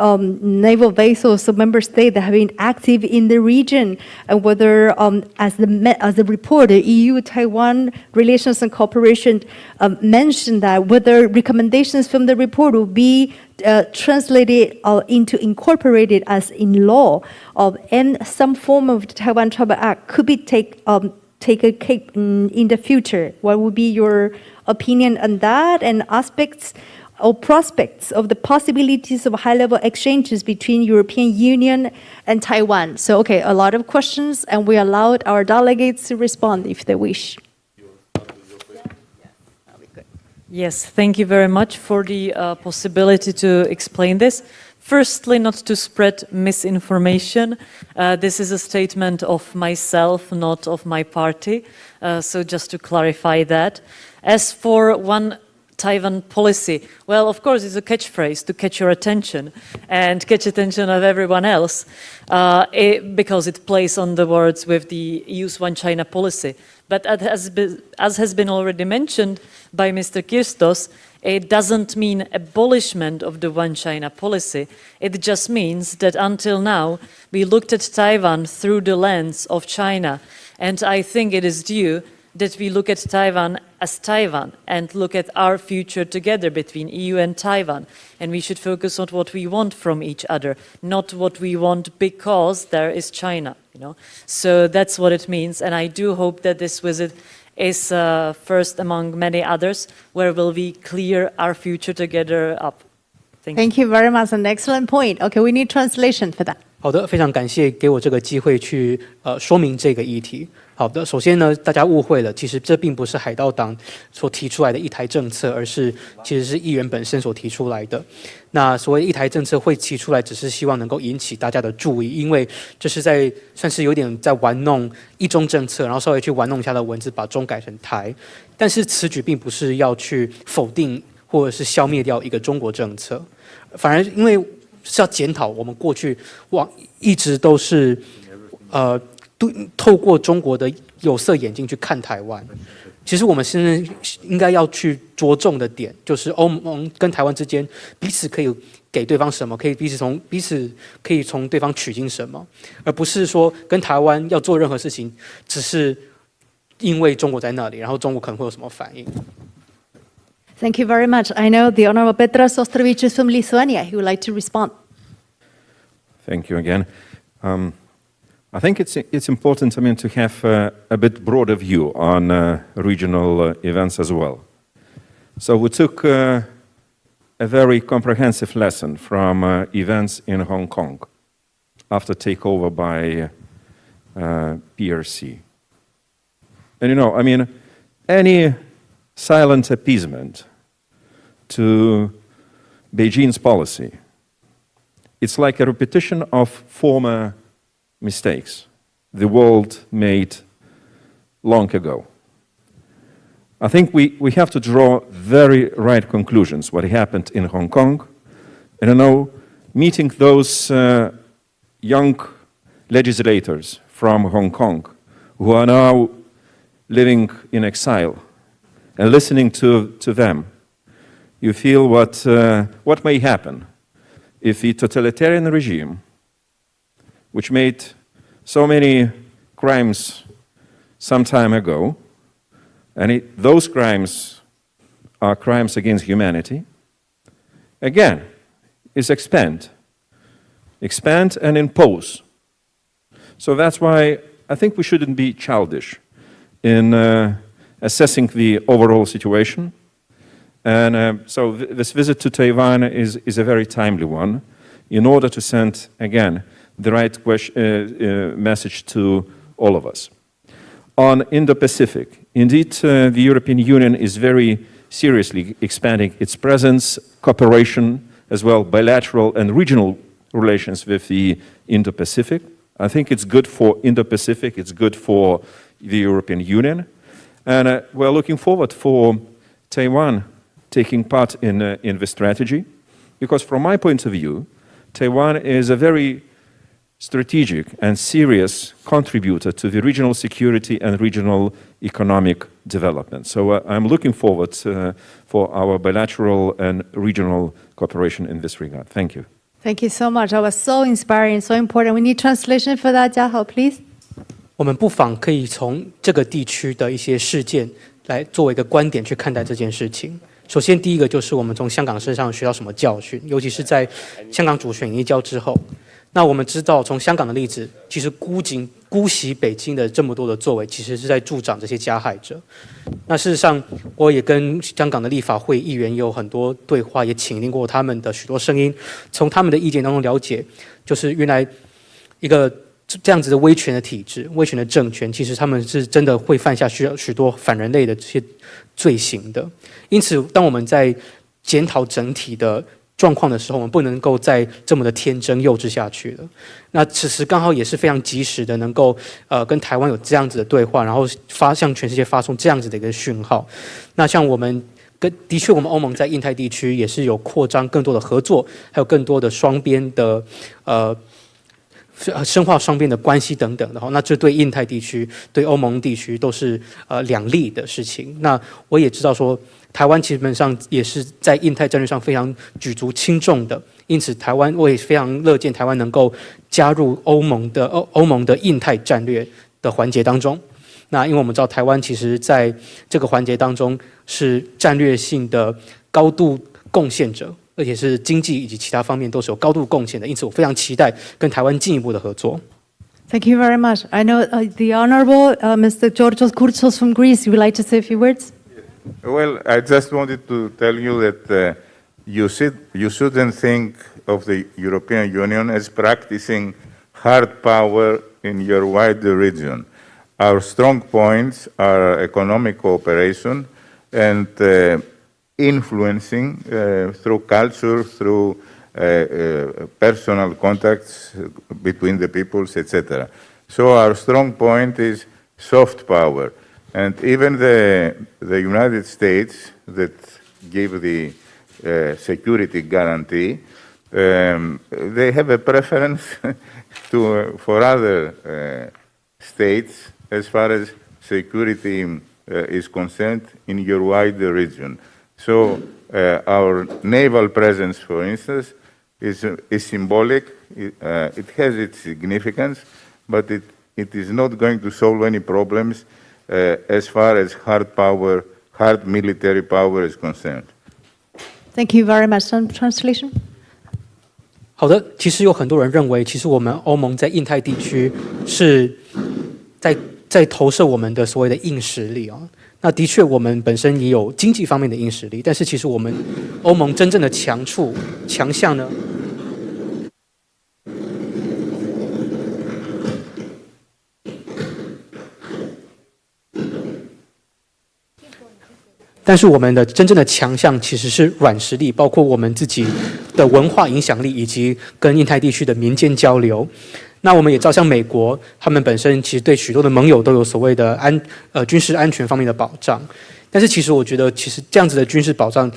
naval vessels of member states that have been active in the region, and whether, as the report, the EU-Taiwan relations and cooperation mentioned that whether recommendations from the report will be translated into incorporated as in law, and some form of the Taiwan Travel Act could be take a cake in the future. What would be your opinion on that, and aspects or prospects of the possibilities of high-level exchanges between European Union and Taiwan? So, okay, a lot of questions, and we allowed our delegates to respond if they wish. Yes, thank you very much for the possibility to explain this. Firstly, not to spread misinformation. This is a statement of myself, not of my party. So just to clarify that. As for one Taiwan policy, well, of course, it's a catchphrase to catch your attention and catch attention of everyone else, because it plays on the words with the EU's One China policy. But as has been already mentioned by Mr. Kirstos, it doesn't mean abolishment of the One China policy. It just means that until now, we looked at Taiwan through the lens of China. And I think it is due that we look at Taiwan as Taiwan and look at our future together between EU and Taiwan. And we should focus on what we want from each other, not what we want because there is China. So that's what it means. And I do hope that this visit is first among many others, where will we clear our future together up. Thank you very much. An excellent point. Okay, we need translation for that. 好的，非常感谢给我这个机会去说明这个议题。好的，首先呢，大家误会了，其实这并不是海盗党所提出来的一台政策，而是其实是议员本身所提出来的。那所谓一台政策会提出来，只是希望能够引起大家的注意，因为这是算是有点在玩弄一中政策，然后稍微去玩弄一下的文字，把中改成台。但是此举并不是要去否定或者是消灭掉一个中国政策，反而因为是要检讨我们过去一直都是透过中国的有色眼镜去看台湾。其实我们现在应该要去着重的点，就是欧盟跟台湾之间彼此可以给对方什么，可以彼此可以从对方取经什么，而不是说跟台湾要做任何事情，只是因为中国在那里，然后中国可能会有什么反应。Thank you very much. I know the Honorable Petras Ostrovicius from Lithuania. He would like to respond. Thank you again. I think it's important, to have a bit broader view on regional events as well. So we took a very comprehensive lesson from events in Hong Kong after takeover by PRC. And any silent appeasement to Beijing's policy, it's like a repetition of former mistakes the world made long ago. I think we have to draw very right conclusions what happened in Hong Kong. And meeting those young legislators from Hong Kong who are now living in exile and listening to them, you feel what may happen if the totalitarian regime, which made so many crimes some time ago, and those crimes are crimes against humanity, again, is expand and impose. So that's why I think we shouldn't be childish in assessing the overall situation. And so this visit to Taiwan is a very timely one in order to send, again, the right message to all of us. On Indo-Pacific, indeed, the European Union is very seriously expanding its presence, cooperation, as well bilateral and regional relations with the Indo-Pacific. I think it's good for Indo-Pacific, it's good for the European Union. And we're looking forward for Taiwan taking part in this strategy, because from my point of view, Taiwan is a very strategic and serious contributor to the regional security and regional economic development. So I'm looking forward for our bilateral and regional cooperation in this regard. Thank you. Thank you so much. That was so inspiring, so important. We need translation for that. 家豪, please. 我们不妨可以从这个地区的一些事件来作为一个观点去看待这件事情。首先，第一个就是我们从香港身上学到什么教训，尤其是在香港主权移交之后。那我们知道，从香港的例子，其实姑息北京的这么多的作为，其实是在助长这些加害者。那事实上，我也跟香港的立法会议员有很多对话，也倾听过他们的许多声音，从他们的意见当中了解，就是原来一个这样子的威权的体制、威权的政权，其实他们是真的会犯下许多反人类的这些罪行的。因此，当我们在检讨整体的状况的时候，我们不能够再这么的天真幼稚下去了。那此时刚好也是非常及时的，能够跟台湾有这样子的对话，然后向全世界发送这样子的一个讯号。那像我们的确，我们欧盟在印太地区也是有扩张更多的合作，还有更多的双边的深化双边的关系等等的。那这对印太地区、对欧盟地区都是两利的事情。那我也知道说，台湾基本上也是在印太战略上非常举足轻重的，因此我也非常乐见台湾能够加入欧盟的印太战略的环节当中。那因为我们知道台湾其实在这个环节当中是战略性的高度贡献者，而且是经济以及其他方面都是有高度贡献的，因此我非常期待跟台湾进一步的合作。Thank you very much. I know the Honorable Mr. Georgios Kourtsos from Greece, you would like to say a few words? Well, I just wanted to tell you that you shouldn't think of the European Union as practicing hard power in your wider region. Our strong points are economic cooperation and influencing through culture, through personal contacts between the peoples, etc. So our strong point is soft power. And even the United States that give the security guarantee, they have a preference for other states as far as security is concerned in your wider region. So our naval presence, for instance, is symbolic. It has its significance, but it is not going to solve any problems as far as hard military power is concerned. Thank you very much. Some translation? 好的，其实有很多人认为，其实我们欧盟在印太地区是在投射我们的所谓的硬实力啊。那的确，我们本身也有经济方面的硬实力，但是其实我们欧盟真正的强项呢？但是我们的真正的强项其实是软实力，包括我们自己的文化影响力，以及跟印太地区的民间交流。那我们也知道，像美国，他们本身其实对许多的盟友都有所谓的军事安全方面的保障。但是其实我觉得，其实这样子的军事保障，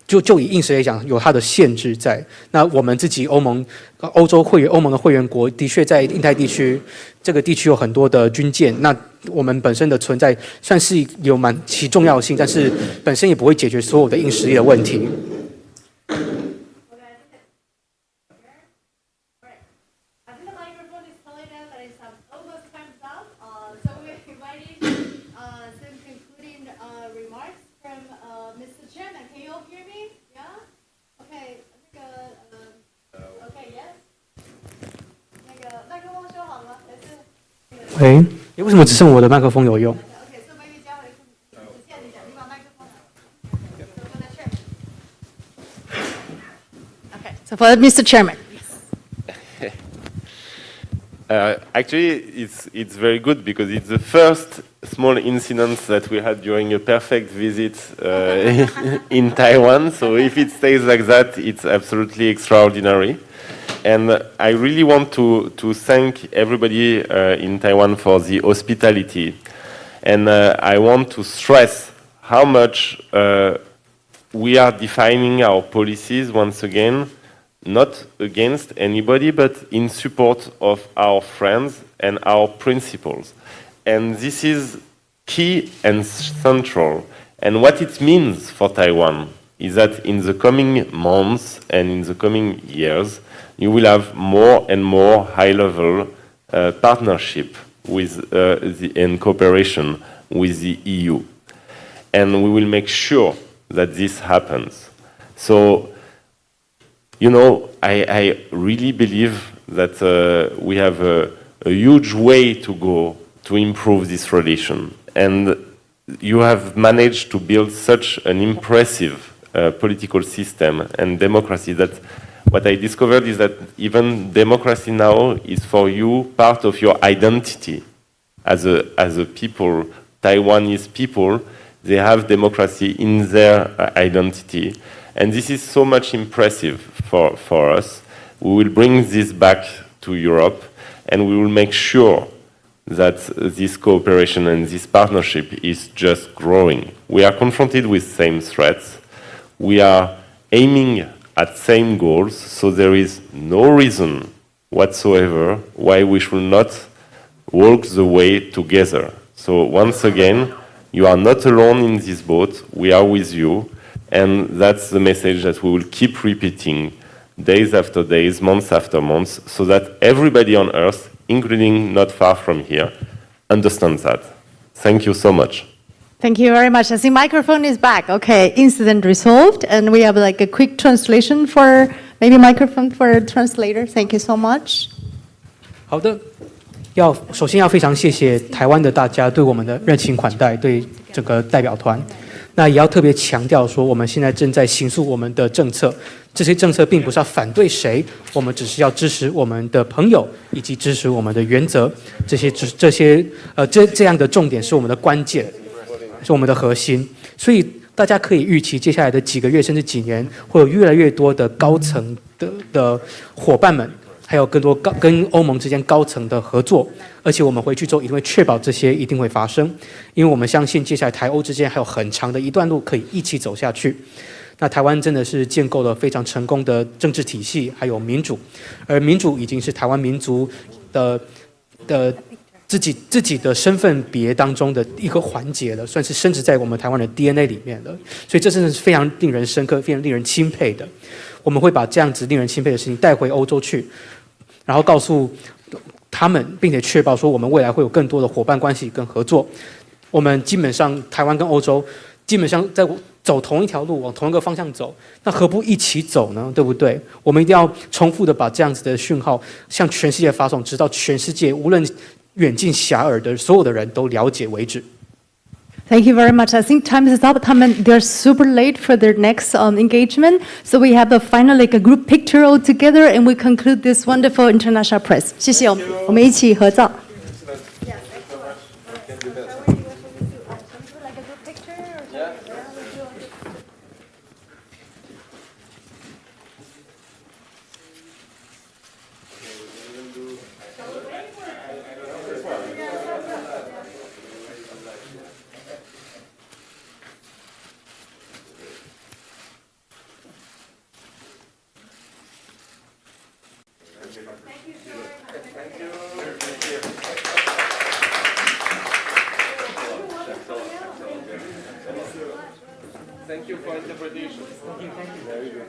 就以硬实力来讲，有它的限制在。那我们自己欧盟的会员国，的确在印太地区这个地区有很多的军舰。那我们本身的存在算是有其重要性，但是本身也不会解决所有的硬实力的问题。喂，为什么只剩我的麦克风有用？ So for Mr. Chairman. Actually, it's very good because it's the first small incident that we had during a perfect visit in Taiwan. So if it stays like that, it's absolutely extraordinary. And I really want to thank everybody in Taiwan for the hospitality. And I want to stress how much we are defining our policies once again, not against anybody, but in support of our friends and our principles. And this is key and central. And what it means for Taiwan is that in the coming months and in the coming years, you will have more and more high-level partnership with and cooperation with the EU. And we will make sure that this happens. So, you know, I really believe that we have a huge way to go to improve this relation. And you have managed to build such an impressive political system and democracy that what I discovered is that even democracy now is for you part of your identity as a people, Taiwanese people. They have democracy in their identity. And this is so much impressive for us. We will bring this back to Europe and we will make sure that this cooperation and this partnership is just growing. We are confronted with same threats. We are aiming at same goals, so there is no reason whatsoever why we should not walk the way together. So once again, you are not alone in this boat, we are with you, and that's the message that we will keep repeating days after days, months after months, so that everybody on earth, including not far from here, understands that. Thank you so much. Thank you very much. I think microphone is back. Okay, incident resolved, and we have like a quick translation for maybe microphone for a translator. Thank you so much. 好的，首先要非常谢谢台湾的大家对我们的热情款待，对这个代表团。那也要特别强调说，我们现在正在形塑我们的政策，这些政策并不是要反对谁，我们只是要支持我们的朋友以及支持我们的原则，这样的重点是我们的关键，是我们的核心。所以大家可以预期，接下来的几个月甚至几年，会有越来越多的高层的伙伴们，还有更多跟欧盟之间高层的合作，而且我们回去之后一定会确保这些一定会发生，因为我们相信接下来台欧之间还有很长的一段路可以一起走下去。那台湾真的是建构了非常成功的政治体系，还有民主，而民主已经是台湾民族的自己的身份别当中的一个环节了，算是深植在我们台湾的 DNA 里面了。所以这真的是非常令人深刻、非常令人钦佩的。我们会把这样子令人钦佩的事情带回欧洲去，然后告诉他们，并且确保说我们未来会有更多的伙伴关系跟合作。我们基本上台湾跟欧洲基本上在走同一条路，往同一个方向走，那何不一起走呢？对不对？我们一定要重复的把这样子的讯号向全世界发送，直到全世界无论远近狭迩的所有的人都了解为止。Thank you very much. I think time is up. They're super late for their next engagement. So we have a final like a group picture all together and we conclude this wonderful international press. 谢谢我们一起合照。Thank you for interpretation. Thank you. Very good.